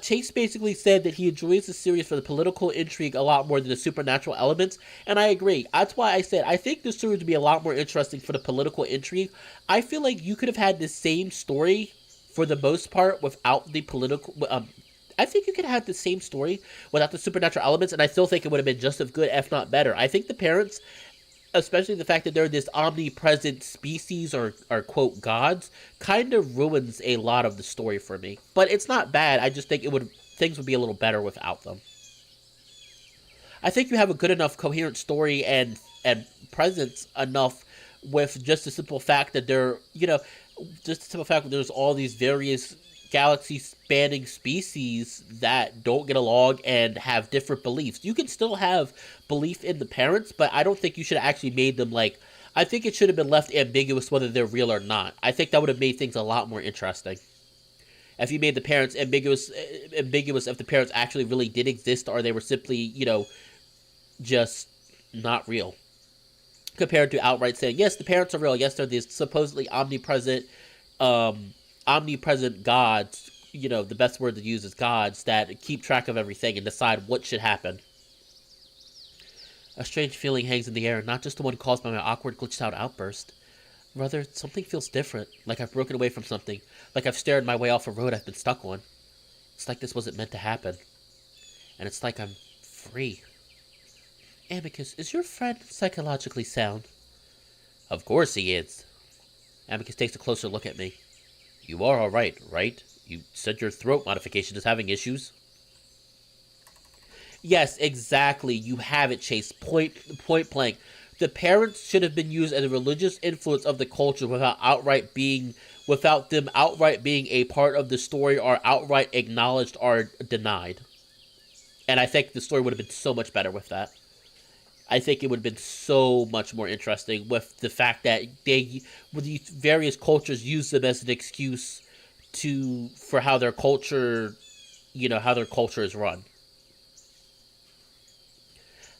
Chase basically said that he enjoys the series for the political intrigue a lot more than the supernatural elements, and I agree. That's why I said I think this series would be a lot more interesting for the political intrigue. I feel like you could have had the same story for the most part without the political. I think you could have the same story without the supernatural elements, and I still think it would have been just as good, if not better. I think the parents, especially the fact that they're this omnipresent species or quote gods, kind of ruins a lot of the story for me. But it's not bad. I just think things would be a little better without them. I think you have a good enough coherent story and presence enough with just the simple fact that there's all these various galaxy-spanning species that don't get along and have different beliefs. You can still have belief in the parents, but I don't think you should have actually made them like... I think it should have been left ambiguous whether they're real or not. I think that would have made things a lot more interesting. If you made the parents ambiguous if the parents actually really did exist, or they were simply, just not real. Compared to outright saying, yes, the parents are real. Yes, they're these supposedly omnipresent gods. You know, the best word to use is gods that keep track of everything and decide what should happen. A strange feeling hangs in the air, not just the one caused by my awkward, glitched out outburst. Rather, something feels different, like I've broken away from something, like I've stared my way off a road I've been stuck on. It's like this wasn't meant to happen. And it's like I'm free. Amicus, is your friend psychologically sound? Of course he is. Amicus takes a closer look at me. You are alright, right? You said your throat modification is having issues? Yes, exactly. You have it, Chase. Point blank. The parents should have been used as a religious influence of the culture without them outright being a part of the story or outright acknowledged or denied. And I think the story would have been so much better with that. I think it would have been so much more interesting with the fact that these various cultures use them as an excuse for how their culture, how their culture is run.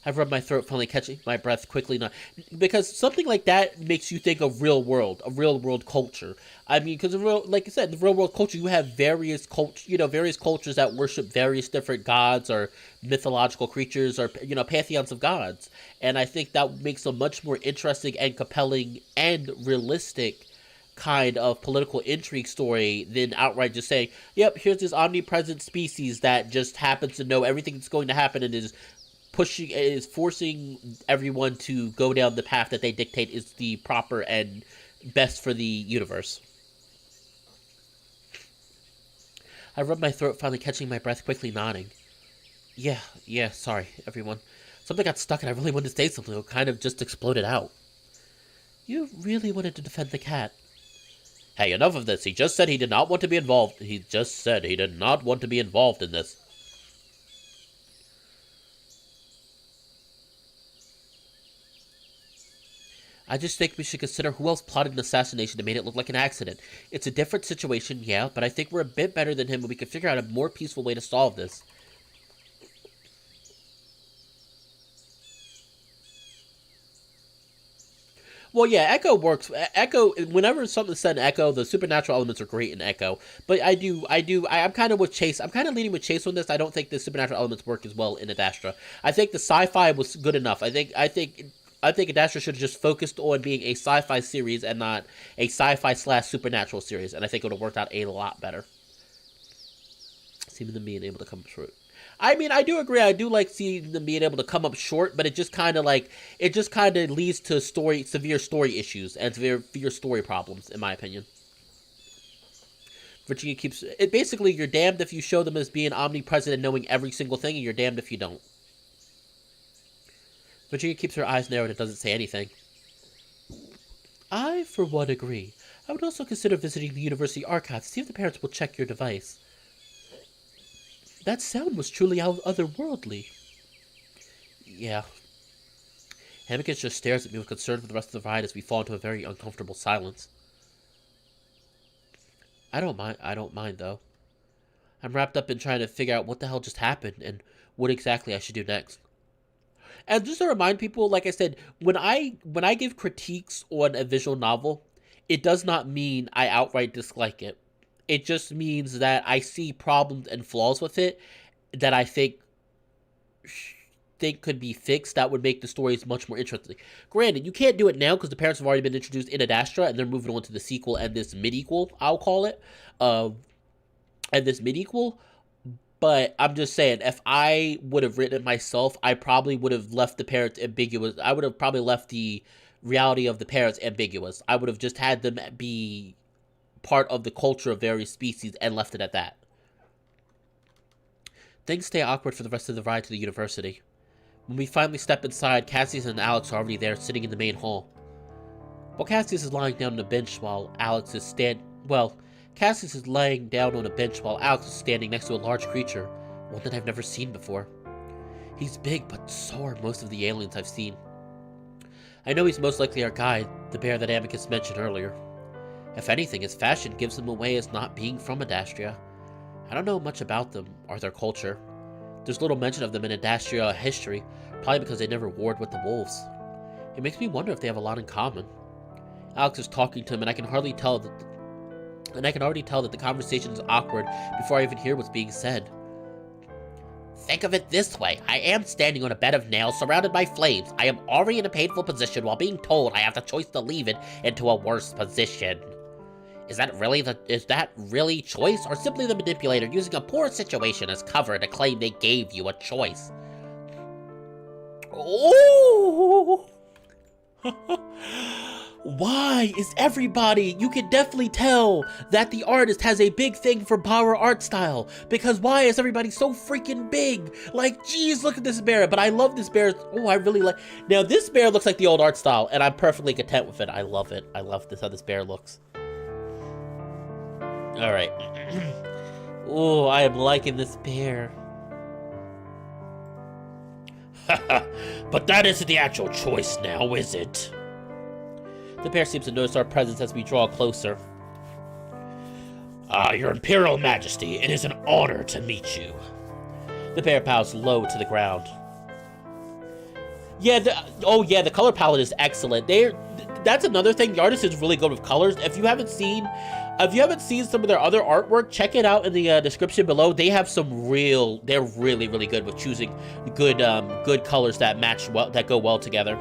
I rub my throat, finally catching my breath quickly, because something like that makes you think of real world culture. I mean, because like I said, the real world culture, you have various cultures that worship various different gods or mythological creatures or pantheons of gods, and I think that makes a much more interesting and compelling and realistic kind of political intrigue story than outright just saying, "Yep, here's this omnipresent species that just happens to know everything that's going to happen and is forcing everyone to go down the path that they dictate is the proper and best for the universe." I rub my throat, finally catching my breath, quickly nodding. Yeah, sorry, everyone. Something got stuck and I really wanted to say something, it kind of just exploded out. You really wanted to defend the cat. Hey, enough of this. He just said he did not want to be involved. He just said he did not want to be involved in this. I just think we should consider who else plotted an assassination and made it look like an accident. It's a different situation, yeah, but I think we're a bit better than him and we can figure out a more peaceful way to solve this. Well, yeah, Echo works. Echo, whenever something's said in Echo, the supernatural elements are great in Echo. But I'm kind of with Chase. I'm kind of leaning with Chase on this. I don't think the supernatural elements work as well in Adastra. I think the sci-fi was good enough. I think Adastra should have just focused on being a sci-fi series and not a sci-fi/supernatural series, and I think it would have worked out a lot better. Seeming them being able to come through. I mean, I do agree. I do like seeing them being able to come up short, but it just kind of leads to severe story issues and severe story problems, in my opinion. Virginia keeps it. Basically, you're damned if you show them as being omnipresent and knowing every single thing, and you're damned if you don't. Virginia keeps her eyes narrowed and doesn't say anything. I, for one, agree. I would also consider visiting the university archives to see if the parents will check your device. That sound was truly otherworldly. Yeah. Amicus just stares at me with concern for the rest of the ride as we fall into a very uncomfortable silence. I don't mind, though. I'm wrapped up in trying to figure out what the hell just happened and what exactly I should do next. And just to remind people, like I said, when I give critiques on a visual novel, it does not mean I outright dislike it. It just means that I see problems and flaws with it that I think could be fixed that would make the stories much more interesting. Granted, you can't do it now because the parents have already been introduced in Adastra and they're moving on to the sequel and this mid-equal, I'll call it. But I'm just saying, if I would have written it myself, I probably would have left the parents ambiguous. I would have probably left the reality of the parents ambiguous. I would have just had them be part of the culture of various species and left it at that. Things stay awkward for the rest of the ride to the university. When we finally step inside, Cassius and Alex are already there, sitting in the main hall. Cassius is laying down on a bench while Alex is standing next to a large creature, one that I've never seen before. He's big, but so are most of the aliens I've seen. I know he's most likely our guide, the bear that Amicus mentioned earlier. If anything, his fashion gives him away as not being from Adastria. I don't know much about them or their culture. There's little mention of them in Adastria history. Probably because they never warred with the wolves. It makes me wonder if they have a lot in common. Alex is talking to him, and I can already tell that the conversation is awkward before I even hear what's being said. Think of it this way. I am standing on a bed of nails surrounded by flames. I am already in a painful position while being told I have the choice to leave it into a worse position. Is that really choice, or simply the manipulator using a poor situation as cover to claim they gave you a choice? Oh! Why is everybody? You can definitely tell that the artist has a big thing for power art style. Because why is everybody so freaking big? Like, geez, look at this bear. But I love this bear. Oh, I really like. Now, this bear looks like the old art style, and I'm perfectly content with it. I love it. I love this how this bear looks. All right. Oh, I am liking this bear. But that isn't the actual choice now, is it? The bear seems to notice our presence as we draw closer. Your Imperial Majesty, it is an honor to meet you. The bear bows low to the ground. Yeah, the color palette is excellent. That's another thing. The artist is really good with colors. If you haven't seen some of their other artwork, check it out in the description below. They have they're really, really good with choosing good colors that match well, that go well together.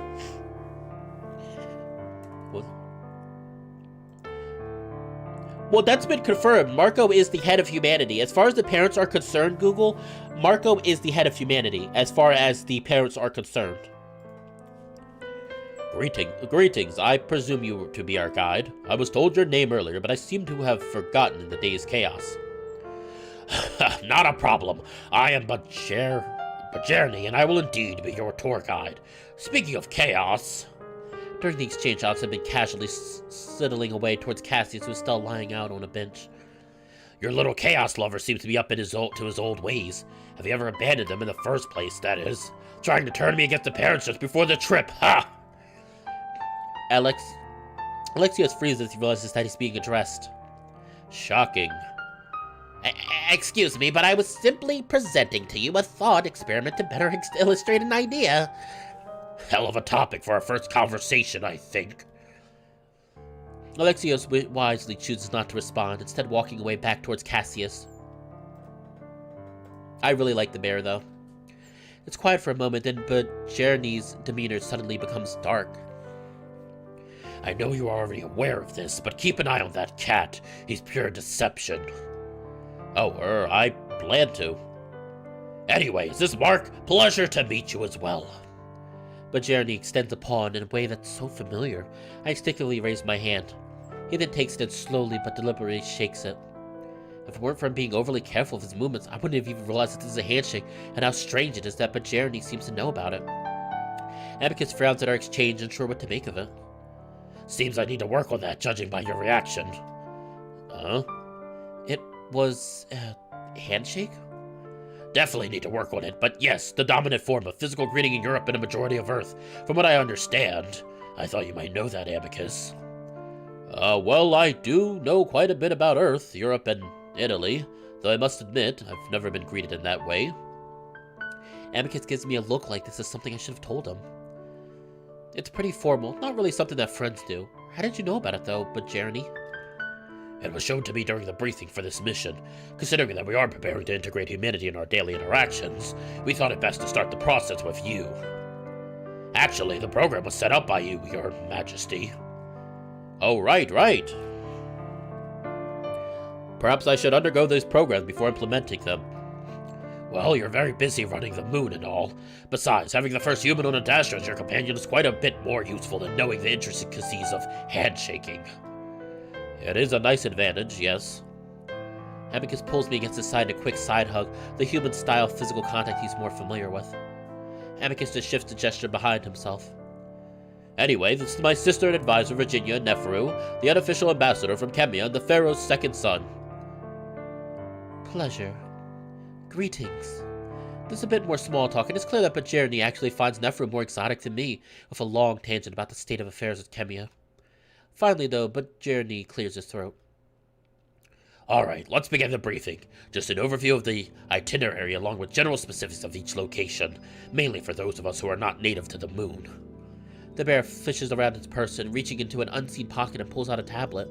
Well, that's been confirmed. Marco is the head of humanity. As far as the parents are concerned, Google, Marco is the head of humanity, as far as the parents are concerned. Greetings. I presume you to be our guide. I was told your name earlier, but I seem to have forgotten in the day's chaos. Not a problem. I am Bajerny, and I will indeed be your tour guide. Speaking of chaos... During the exchange, Alex had been casually sidling away towards Cassius, who was still lying out on a bench. Your little chaos lover seems to be up in his old ways. Have you ever abandoned them in the first place, that is? Trying to turn me against the parents just before the trip, ha! Alexios freezes as he realizes that he's being addressed. Shocking. Excuse me, but I was simply presenting to you a thought experiment to better illustrate an idea. Hell of a topic for our first conversation, I think. Alexios wisely chooses not to respond, instead walking away back towards Cassius. I really like the bear, though. It's quiet for a moment, then Bajerny's demeanor suddenly becomes dark. I know you are already aware of this, but keep an eye on that cat. He's pure deception. Oh, I plan to. Anyways, this Mark, pleasure to meet you as well. Bajerny extends a paw in a way that's so familiar. I instinctively raise my hand. He then takes it and slowly but deliberately shakes it. If it weren't for him being overly careful of his movements, I wouldn't have even realized that this is a handshake, and how strange it is that Bajerny seems to know about it. Amicus frowns at our exchange, unsure what to make of it. Seems I need to work on that, judging by your reaction. It was a handshake? Definitely need to work on it, but yes, the dominant form of physical greeting in Europe and a majority of Earth, from what I understand. I thought you might know that, Amicus. Well, I do know quite a bit about Earth, Europe, and Italy, though I must admit, I've never been greeted in that way. Amicus gives me a look like this is something I should have told him. It's pretty formal, not really something that friends do. How did you know about it, though, Bajerny? It was shown to me during the briefing for this mission. Considering that we are preparing to integrate humanity in our daily interactions, we thought it best to start the process with you. Actually, the program was set up by you, Your Majesty. Oh, right. Perhaps I should undergo those programs before implementing them. Well, you're very busy running the moon and all. Besides, having the first human on Adastra as your companion is quite a bit more useful than knowing the intricacies of handshaking. It is a nice advantage, yes. Amicus pulls me against his side in a quick side hug, the human-style physical contact he's more familiar with. Amicus just shifts the gesture behind himself. Anyway, this is my sister and advisor, Virginia Neferu, the unofficial ambassador from Kemian, the Pharaoh's second son. Pleasure. Greetings. There's a bit more small talk, and it's clear that Bajerny actually finds Neferu more exotic than me, with a long tangent about the state of affairs at Kemia. Finally, though, Bajerny clears his throat. Alright, let's begin the briefing. Just an overview of the itinerary along with general specifics of each location, mainly for those of us who are not native to the moon. The bear fishes around its person, reaching into an unseen pocket and pulls out a tablet.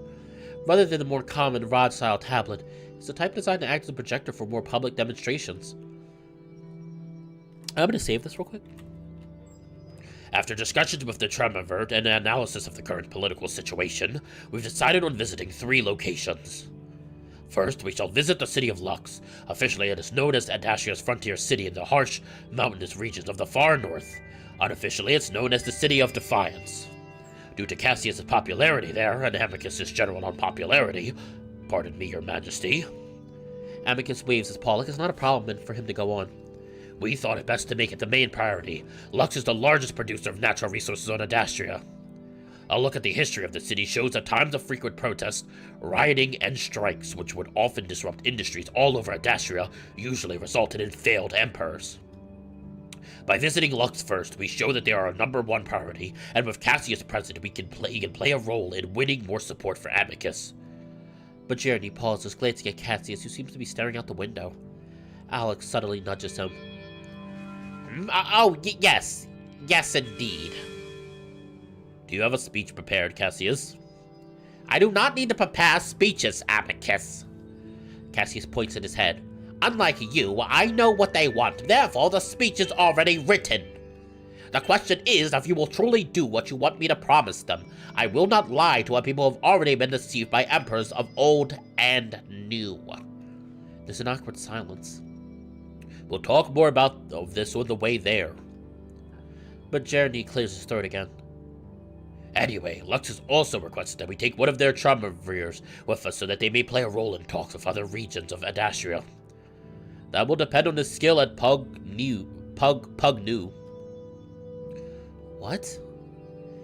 Rather than the more common rod-style tablet, it's the type designed to act as a projector for more public demonstrations. I'm going to save this real quick. After discussions with the Tremavert and an analysis of the current political situation, we've decided on visiting 3 locations. First, we shall visit the city of Lux. Officially, it is known as Adastria's frontier city in the harsh, mountainous regions of the far north. Unofficially, it's known as the City of Defiance. Due to Cassius' popularity there, and Amicus' general unpopularity, pardon me, your majesty. Amicus waves his paw like it's not a problem for him to go on. We thought it best to make it the main priority. Lux is the largest producer of natural resources on Adastria. A look at the history of the city shows that times of frequent protest, rioting, and strikes, which would often disrupt industries all over Adastria, usually resulted in failed emperors. By visiting Lux first, we show that they are our #1 priority, and with Cassius present, he can play a role in winning more support for Amicus. But Jeremy pauses, glancing at Cassius, who seems to be staring out the window. Alex subtly nudges him. Yes. Yes, indeed. Do you have a speech prepared, Cassius? I do not need to prepare speeches, Amicus. Cassius points at his head. Unlike you, I know what they want, therefore the speech is already written. The question is if you will truly do what you want me to promise them. I will not lie to a people who have already been deceived by emperors of old and new. There's an awkward silence. We'll talk more about this on the way there. But Jeremy clears his throat again. Anyway, Lux has also requested that we take one of their Tremavers with us so that they may play a role in talks with other regions of Adastria. That will depend on his skill at Pug New. What?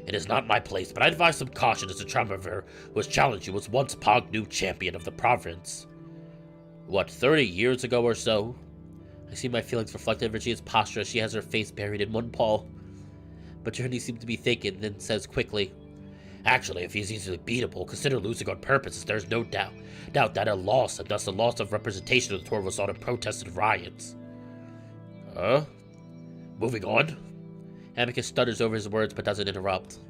It is not my place, but I advise some caution as a Tremaver who has challenged you was once Pognu champion of the province. What, 30 years ago or so? I see my feelings reflected in Virginia's posture as she has her face buried in one paw. But Journey seems to be thinking, then says quickly, Actually, if he's easily beatable, consider losing on purpose, as there's no doubt that a loss, and thus a loss of representation of the tour was on in protests and riots. Moving on. Amicus stutters over his words but doesn't interrupt.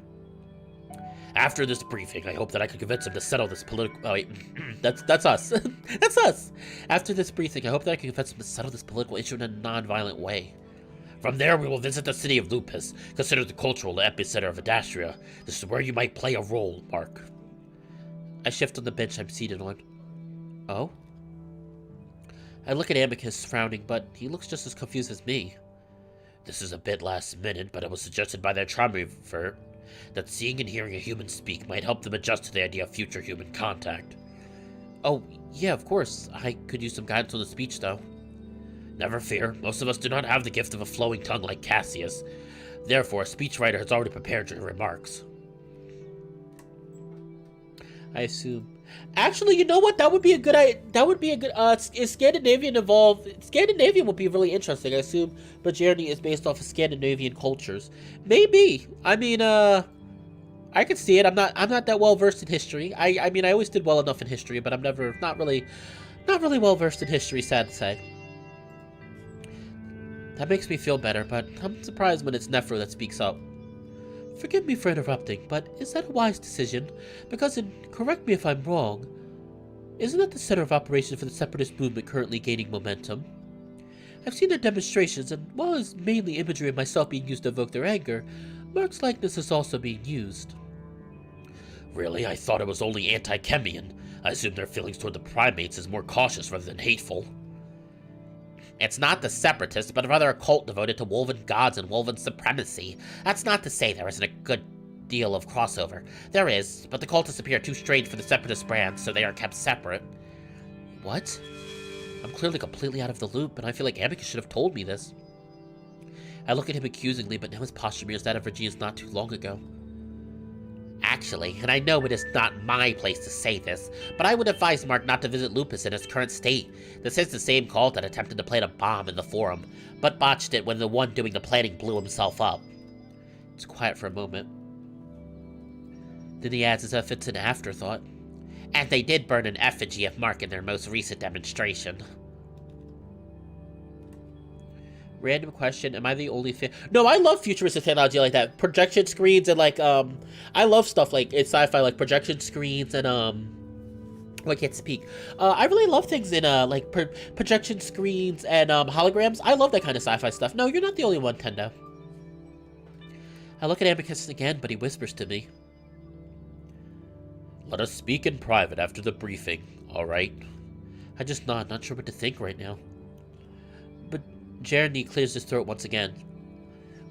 After this briefing, I hope that I can convince him to settle this political... Oh, wait. That's us. That's us. After this briefing, I hope that I can convince him to settle this political issue in a non-violent way. From there, we will visit the city of Lupus, considered the cultural epicenter of Adastria. This is where you might play a role, Mark. I shift on the bench I'm seated on. Oh? I look at Amicus, frowning, but he looks just as confused as me. This is a bit last minute, but it was suggested by their Tremavert that seeing and hearing a human speak might help them adjust to the idea of future human contact. Oh, yeah, of course. I could use some guidance on the speech, though. Never fear, most of us do not have the gift of a flowing tongue like Cassius. Therefore, a speechwriter has already prepared your remarks. I assume. Actually, you know what? That would be a good. Is Scandinavian evolve? Scandinavian would be really interesting. I assume Bajerni is based off of Scandinavian cultures. Maybe. I mean, I could see it. I'm not that well versed in history. I mean, I always did well enough in history, but I'm not really well versed in history. Sad to say. That makes me feel better, but I'm surprised when it's Neferu that speaks up. Forgive me for interrupting, but is that a wise decision? Because, and correct me if I'm wrong, isn't that the center of operations for the separatist movement currently gaining momentum? I've seen their demonstrations, and while it's mainly imagery of myself being used to evoke their anger, Mark's likeness is also being used. Really? I thought it was only anti-Kemian. I assume their feelings toward the primates is more cautious rather than hateful. It's not the separatists, but rather a cult devoted to woven gods and woven supremacy. That's not to say there isn't a good deal of crossover. There is, but the cultists appear too strange for the separatist brand, so they are kept separate. What? I'm clearly completely out of the loop, and I feel like Amicus should have told me this. I look at him accusingly, but now his posture mirrors that of Regina's not too long ago. Actually, and I know it is not my place to say this, but I would advise Mark not to visit Lupus in its current state. This is the same cult that attempted to plant a bomb in the Forum, but botched it when the one doing the planning blew himself up. It's quiet for a moment. Then he adds as if it's an afterthought. And they did burn an effigy of Mark in their most recent demonstration. Random question, am I the only fan? No, I love futuristic technology like that. Projection screens and like, I love stuff like it's sci-fi, like projection screens and, I can't speak. I really love things in, like projection screens and, holograms. I love that kind of sci-fi stuff. No, you're not the only one, Tendo. I look at Amicus again, but he whispers to me. Let us speak in private after the briefing, all right? I just nod, not sure what to think right now. But Jeremy clears his throat once again.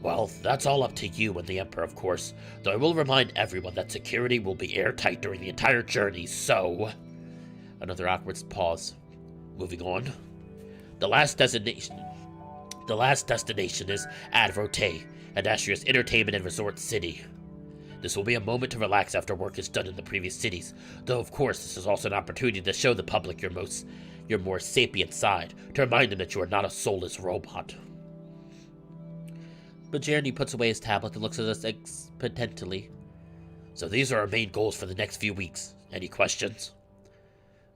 Well, that's all up to you and the Emperor, of course, though I will remind everyone that security will be airtight during the entire journey, so... Another awkward pause. Moving on. The last destination is Adrote, Adastria's entertainment and resort city. This will be a moment to relax after work is done in the previous cities, though of course this is also an opportunity to show the public your more sapient side, to remind them that you are not a soulless robot. But Jeremy puts away his tablet and looks at us expectantly. So these are our main goals for the next few weeks. Any questions?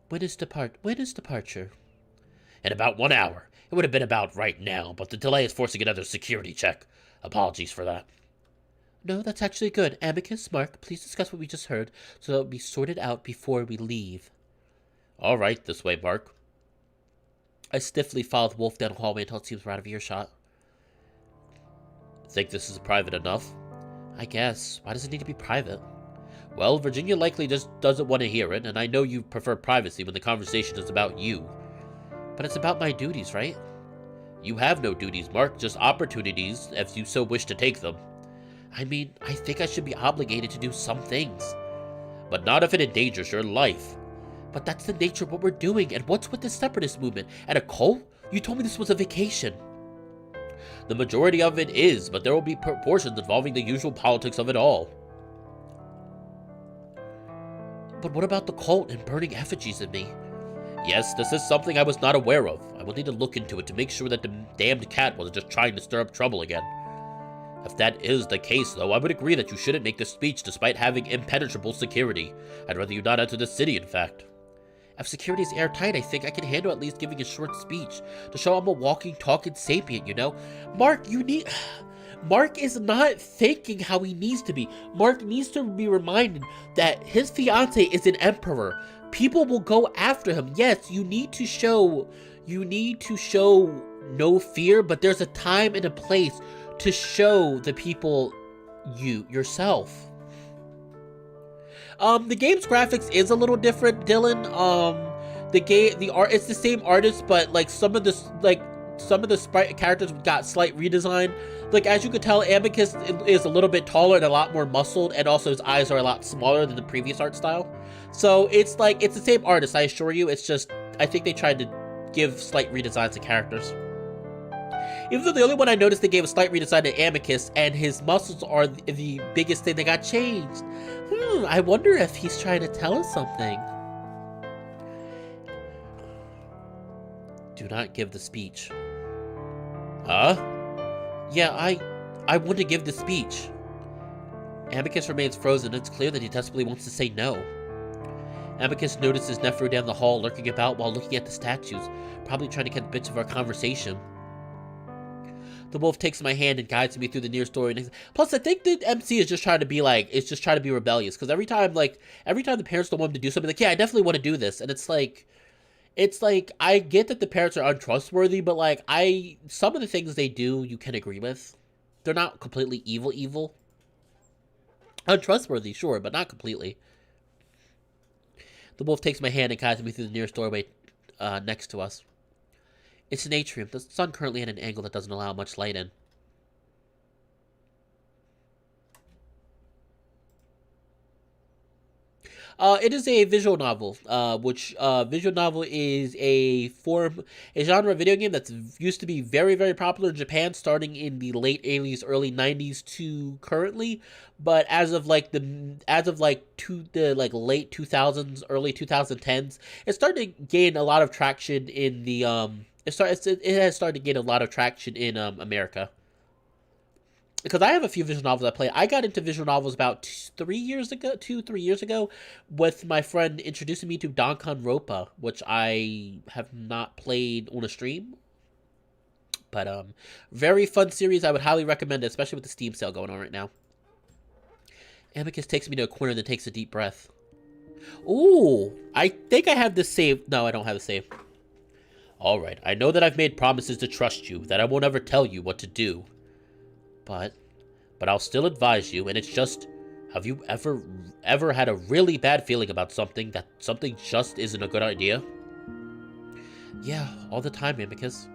When is departure? In about 1 hour. It would have been about right now, but the delay is forcing another security check. Apologies for that. No, that's actually good. Amicus, Mark, please discuss what we just heard so that it will be sorted out before we leave. All right, this way, Mark. I stiffly follow the wolf down the hallway until it seems we're out of earshot. Think this is private enough? I guess. Why does it need to be private? Well, Virginia likely just doesn't want to hear it, and I know you prefer privacy when the conversation is about you. But it's about my duties, right? You have no duties, Mark, just opportunities if you so wish to take them. I mean, I think I should be obligated to do some things. But not if it endangers your life. But that's the nature of what we're doing, and what's with the separatist movement? And a cult? You told me this was a vacation. The majority of it is, but there will be portions involving the usual politics of it all. But what about the cult and burning effigies of me? Yes, this is something I was not aware of. I will need to look into it to make sure that the damned cat wasn't just trying to stir up trouble again. If that is the case, though, I would agree that you shouldn't make the speech despite having impenetrable security. I'd rather you not enter the city, in fact. If security is airtight, I think I can handle at least giving a short speech to show I'm a walking, talking sapient, you know? Mark is not thinking how he needs to be. Mark needs to be reminded that his fiance is an emperor. People will go after him. Yes, you need to show no fear, but there's a time and a place to show the people yourself. The game's graphics is a little different, Dylan. It's the same artist, but like some of the sprite characters got slight redesign. Like, as you could tell, Amicus is a little bit taller and a lot more muscled, and also his eyes are a lot smaller than the previous art style. So it's the same artist, I assure you. It's just, I think they tried to give slight redesigns to characters. Even though the only one I noticed they gave a slight redesign to Amicus, and his muscles are the biggest thing that got changed. I wonder if he's trying to tell us something. Do not give the speech. Huh? Yeah, I want to give the speech. Amicus remains frozen. It's clear that he desperately wants to say no. Amicus notices Neferu down the hall, lurking about while looking at the statues, probably trying to get bits of our conversation. The wolf takes my hand and guides me through the nearest door. Plus, I think the MC is just trying to be rebellious. Because every time the parents don't want him to do something, like, yeah, I definitely want to do this. And it's like, I get that the parents are untrustworthy, but like, some of the things they do, you can agree with. They're not completely evil. Untrustworthy, sure, but not completely. The wolf takes my hand and guides me through the nearest doorway next to us. It's an atrium. The sun currently at an angle that doesn't allow much light in. It is a visual novel, which visual novel is a genre of video game that's used to be very, very popular in Japan, starting in the late 80s, early 90s to currently. But as of late 2000s, early 2010s, it started to gain a lot of traction in the It has started to gain a lot of traction in America. because I have a few visual novels I play. I got into visual novels about 3 years ago, 3 years ago, with my friend introducing me to Danganronpa, which I have not played on a stream. But very fun series. I would highly recommend it, especially with the Steam sale going on right now. Amicus takes me to a corner and then takes a deep breath. Ooh, I think I have this saved. No, I don't have it saved. Alright, I know that I've made promises to trust you, that I won't ever tell you what to do. But I'll still advise you, and it's just, have you ever had a really bad feeling about something, that something just isn't a good idea? Yeah, all the time, Amicus.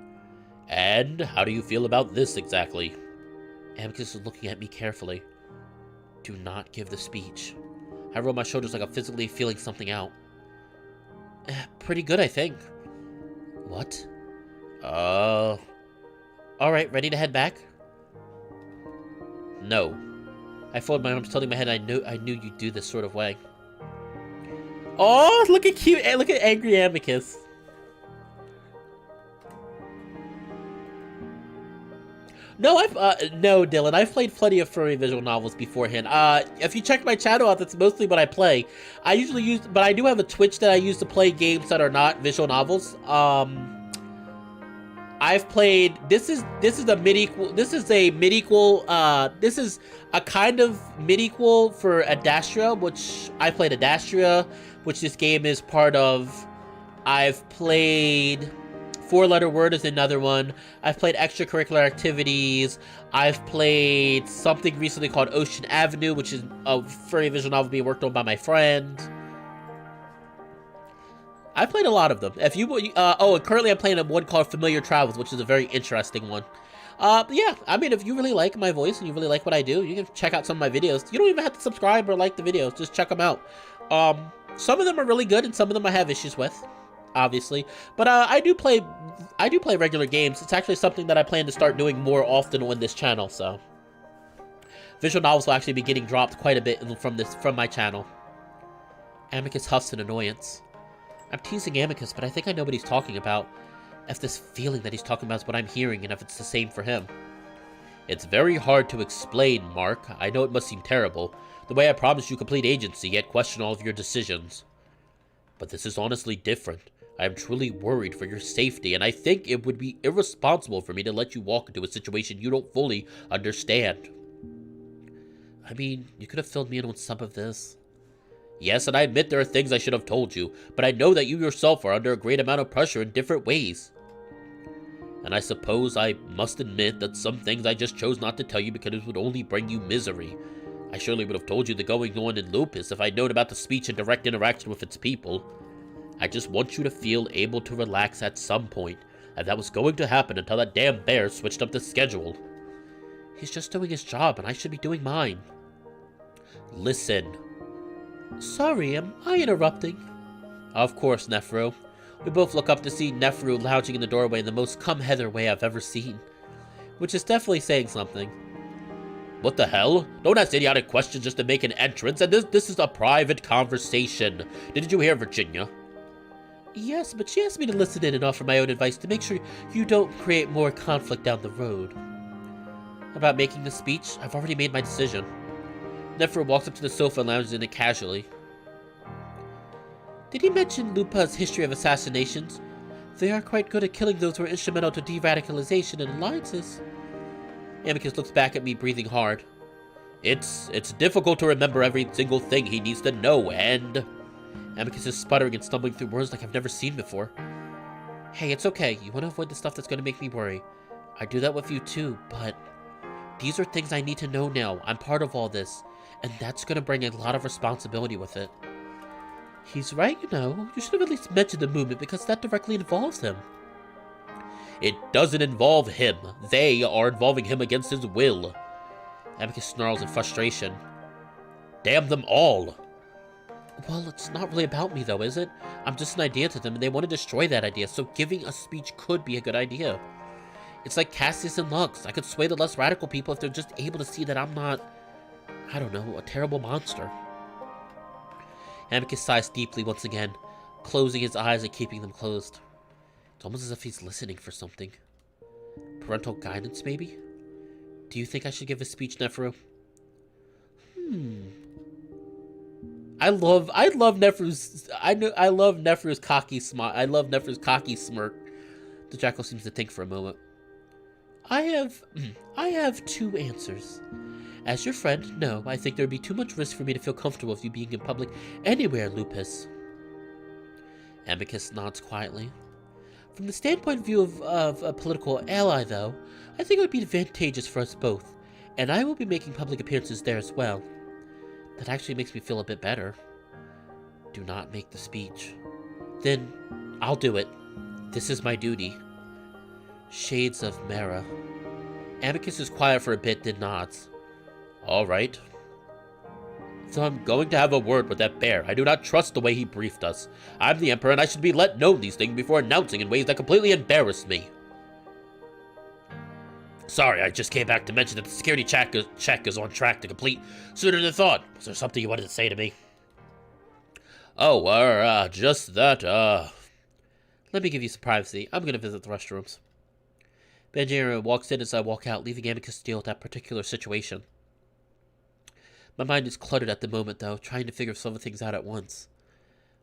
And how do you feel about this exactly? Amicus is looking at me carefully. Do not give the speech. I roll my shoulders like I'm physically feeling something out. Pretty good, I think. What? Alright, ready to head back? No. I folded my arms, tilting my head. I knew you'd do this sort of way. Oh, look at cute, look at angry Amicus. No, no, Dylan. I've played plenty of furry visual novels beforehand. If you check my channel out, that's mostly what I play. I usually use, but I do have a Twitch that I use to play games that are not visual novels. I've played. This is a mid-equal. This is a mid-equal. This is a kind of mid-equal for Adastra, which I played Adastra, which this game is part of. I've played. Four-letter word is another one. I've played extracurricular activities. I've played something recently called Ocean Avenue, which is a furry visual novel being worked on by my friend. I played a lot of them. If you and currently I'm playing one called Familiar Travels, which is a very interesting one. Yeah, I mean, if you really like my voice and you really like what I do, you can check out some of my videos. You don't even have to subscribe or like the videos. Just check them out. Some of them are really good, and some of them I have issues with, obviously. But I do play regular games. It's actually something that I plan to start doing more often on this channel. So, visual novels will actually be getting dropped quite a bit from my channel. Amicus huffs in annoyance. I'm teasing Amicus, but I think I know what he's talking about. If this feeling that he's talking about is what I'm hearing, and if it's the same for him. It's very hard to explain, Mark. I know it must seem terrible. The way I promised you complete agency, yet question all of your decisions. But this is honestly different. I am truly worried for your safety, and I think it would be irresponsible for me to let you walk into a situation you don't fully understand. I mean, you could have filled me in on some of this. Yes, and I admit there are things I should have told you, but I know that you yourself are under a great amount of pressure in different ways. And I suppose I must admit that some things I just chose not to tell you because it would only bring you misery. I surely would have told you the going on in Lupus if I'd known about the speech and direct interaction with its people. I just want you to feel able to relax at some point, and that was going to happen until that damn bear switched up the schedule. He's just doing his job, and I should be doing mine. Listen. Sorry, am I interrupting? Of course, Neferu. We both look up to see Neferu lounging in the doorway in the most come-hither way I've ever seen. Which is definitely saying something. What the hell? Don't ask idiotic questions just to make an entrance, and this is a private conversation. Didn't you hear Virginia? Yes, but she asked me to listen in and offer my own advice to make sure you don't create more conflict down the road. About making the speech, I've already made my decision. Neferu walks up to the sofa and lounges in it casually. Did he mention Lupa's history of assassinations? They are quite good at killing those who are instrumental to de-radicalization and alliances. Amicus looks back at me, breathing hard. It's difficult to remember every single thing he needs to know, and... Amicus is sputtering and stumbling through words like I've never seen before. Hey, it's okay. You want to avoid the stuff that's going to make me worry. I do that with you too, but... These are things I need to know now. I'm part of all this, and that's going to bring a lot of responsibility with it. He's right, you know. You should have at least mentioned the movement because that directly involves him. It doesn't involve him. They are involving him against his will. Amicus snarls in frustration. Damn them all. Well, it's not really about me, though, is it? I'm just an idea to them, and they want to destroy that idea, so giving a speech could be a good idea. It's like Cassius and Lux. I could sway the less radical people if they're just able to see that I'm not, I don't know, a terrible monster. Amicus sighs deeply once again, closing his eyes and keeping them closed. It's almost as if he's listening for something. Parental guidance, maybe? Do you think I should give a speech, Neferu? I love Neferu's I love Neferu's cocky smile. I love Neferu's cocky smirk. The jackal seems to think for a moment. I have two answers. As your friend, no, I think there would be too much risk for me to feel comfortable with you being in public anywhere, Lupus. Amicus nods quietly. From the standpoint of view of a political ally, though, I think it would be advantageous for us both, and I will be making public appearances there as well. That actually makes me feel a bit better. Do not make the speech. Then, I'll do it. This is my duty. Shades of Mara. Amicus is quiet for a bit, then nods. All right. So I'm going to have a word with that bear. I do not trust the way he briefed us. I'm the Emperor, and I should be let know these things before announcing in ways that completely embarrass me. Sorry, I just came back to mention that the security check is on track to complete sooner than thought. Was there something you wanted to say to me? Oh, just that, Let me give you some privacy. I'm going to visit the restrooms. Benjamin walks in as I walk out, leaving Amicus to deal with that particular situation. My mind is cluttered at the moment, though, trying to figure some of the things out at once.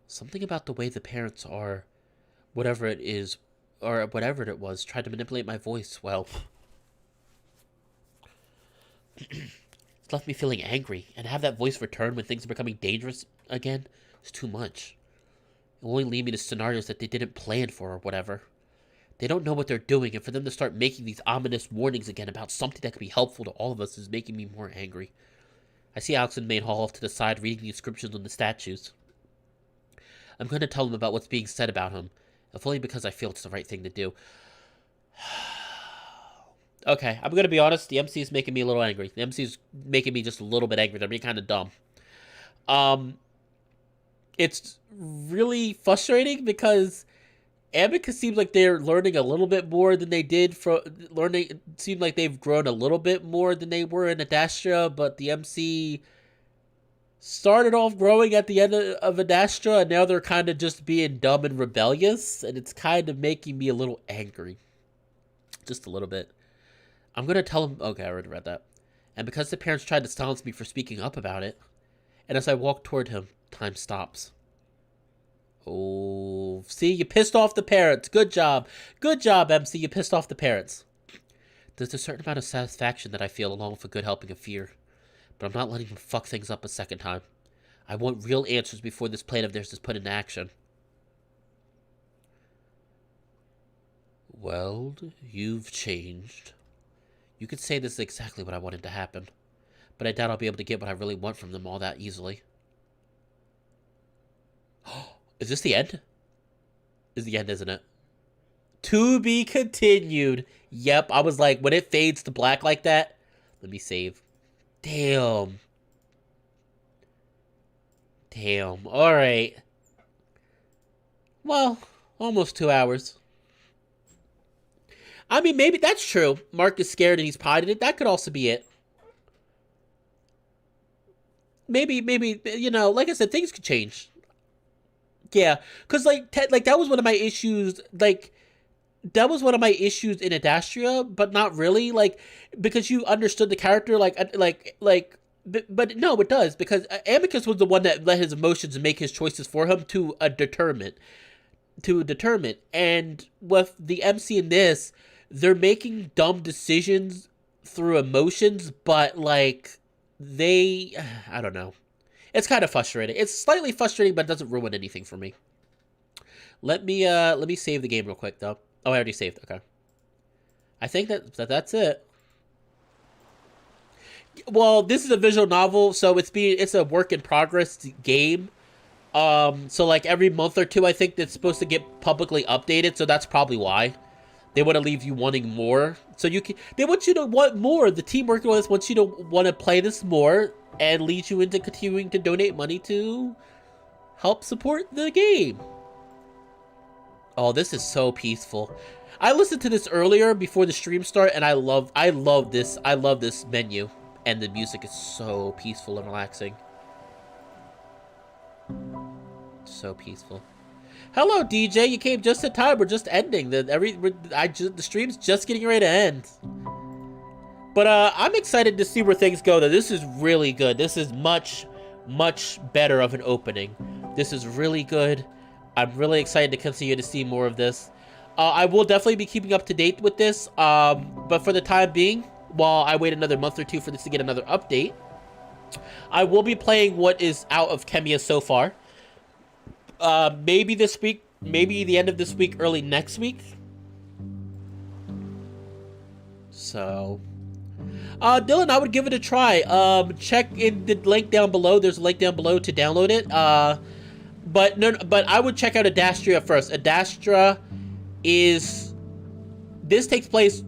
Something about the way the parents are, whatever it is, or whatever it was, tried to manipulate my voice, well... It's left me feeling angry, and to have that voice return when things are becoming dangerous again is too much. It will only lead me to scenarios that they didn't plan for or whatever. They don't know what they're doing, and for them to start making these ominous warnings again about something that could be helpful to all of us is making me more angry. I see Alex in the main hall off to the side reading the inscriptions on the statues. I'm going to tell him about what's being said about him, if only because I feel it's the right thing to do. Okay, I'm going to be honest, the MC is making me a little angry. The MC is making me just a little bit angry. They're being kind of dumb. It's really frustrating because Amicus seems like they're learning a little bit more than they did from learning. It seemed like they've grown a little bit more than they were in Adastra, but the MC started off growing at the end of Adastra, and now they're kind of just being dumb and rebellious, and it's kind of making me a little angry. Just a little bit. I'm going to tell him... Okay, I already read that. And because the parents tried to silence me for speaking up about it, and as I walk toward him, time stops. Oh, see, you pissed off the parents. Good job. Good job, MC. You pissed off the parents. There's a certain amount of satisfaction that I feel along with a good helping of fear. But I'm not letting them fuck things up a second time. I want real answers before this plan of theirs is put into action. Well, you've changed. You could say this is exactly what I wanted to happen. But I doubt I'll be able to get what I really want from them all that easily. Is this the end? This is the end, isn't it? To be continued. Yep, I was like, when it fades to black like that... Let me save. Damn. Damn. Alright. Well, almost 2 hours. I mean, maybe that's true. Mark is scared and he's potted it. That could also be it. Maybe, you know, like I said, things could change. Yeah, because, like, that was one of my issues, like, that was one of my issues in Adastria, but not really, like, because you understood the character, but no, it does, because Amicus was the one that let his emotions make his choices for him to determine, and with the MC in this, they're making dumb decisions through emotions, but, like, I don't know. It's kind of frustrating. It's slightly frustrating, but it doesn't ruin anything for me. Let me save the game real quick, though. Oh, I already saved. Okay. I think that's it. Well, this is a visual novel, so it's a work in progress game. So like every month or two, I think it's supposed to get publicly updated. So that's probably why they want to leave you wanting more. So they want you to want more. The team working on this wants you to want to play this more and leads you into continuing to donate money to help support the game. Oh, this is so peaceful. I listened to this earlier before the stream start, and I love this. I love this menu, and the music is so peaceful and relaxing. So peaceful. Hello, DJ. You came just in time. We're just ending. The stream's just getting ready to end. But I'm excited to see where things go, though. This is really good. This is much, much better of an opening. This is really good. I'm really excited to continue to see more of this. I will definitely be keeping up to date with this, but for the time being, while I wait another month or two for this to get another update, I will be playing what is out of Kemian so far. Maybe this week, maybe the end of this week, early next week. So, Dylan, I would give it a try. Check in the link down below. There's a link down below to download it. But I would check out Adastra first. Adastra is this takes place at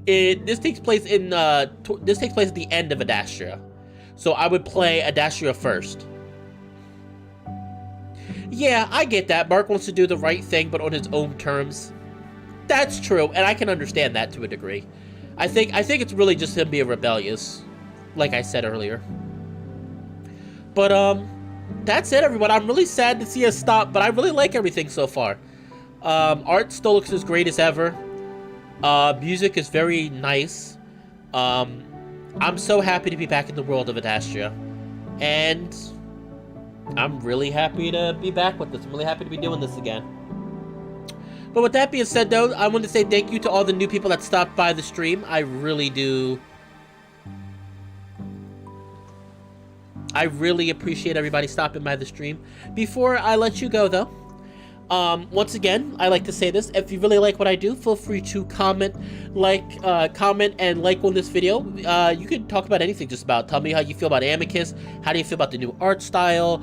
the end of Adastra. So I would play Adastra first. Yeah, I get that. Mark wants to do the right thing, but on his own terms. That's true, and I can understand that to a degree. I think it's really just him being rebellious, like I said earlier. But that's it, everyone. I'm really sad to see us stop, but I really like everything so far. Art still looks as great as ever. Music is very nice. I'm so happy to be back in the world of Adastra, and I'm really happy to be back with this. I'm really happy to be doing this again. But with that being said, though, I want to say thank you to all the new people that stopped by the stream. I really do. I really appreciate everybody stopping by the stream. Before I let you go, though, once again, I like to say this. If you really like what I do, feel free to comment and like on this video. You can talk about anything just about. Tell me how you feel about Amicus. How do you feel about the new art style?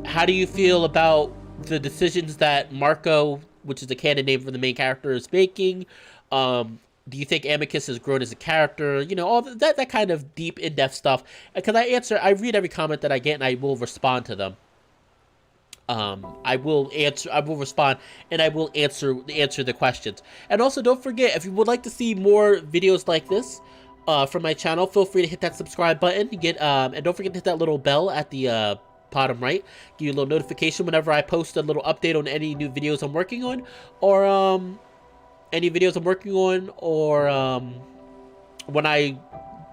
How do you feel about the decisions that Marco, which is the canon name for the main character, is making? Do you think Amicus has grown as a character? You know, all that kind of deep, in-depth stuff. Because I read every comment that I get, and I will respond to them. I will respond, and I will answer the questions. And also, don't forget, if you would like to see more videos like this from my channel, feel free to hit that subscribe button. And don't forget to hit that little bell at the bottom right. Give you a little notification whenever I post a little update on any new videos I'm working on, or when I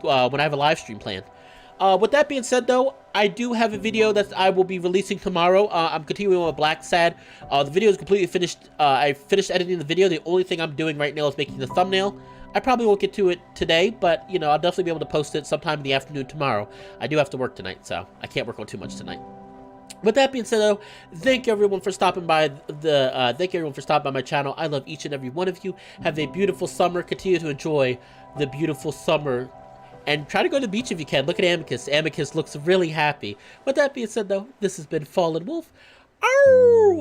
have a live stream planned. With that being said, though, I do have a video that I will be releasing tomorrow. I'm continuing with Black Sad. The video is completely finished. I finished editing the video. The only thing I'm doing right now is making the thumbnail. I probably won't get to it today, but, you know, I'll definitely be able to post it sometime in the afternoon tomorrow. I do have to work tonight, so I can't work on too much tonight. With that being said, though, thank you everyone for stopping by my channel. I love each and every one of you. Have a beautiful summer. Continue to enjoy the beautiful summer. And try to go to the beach if you can. Look at Amicus. Amicus looks really happy. With that being said, though, this has been Fallenwolf.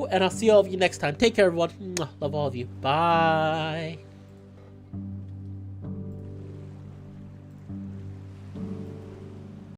And I'll see all of you next time. Take care, everyone. Love all of you. Bye.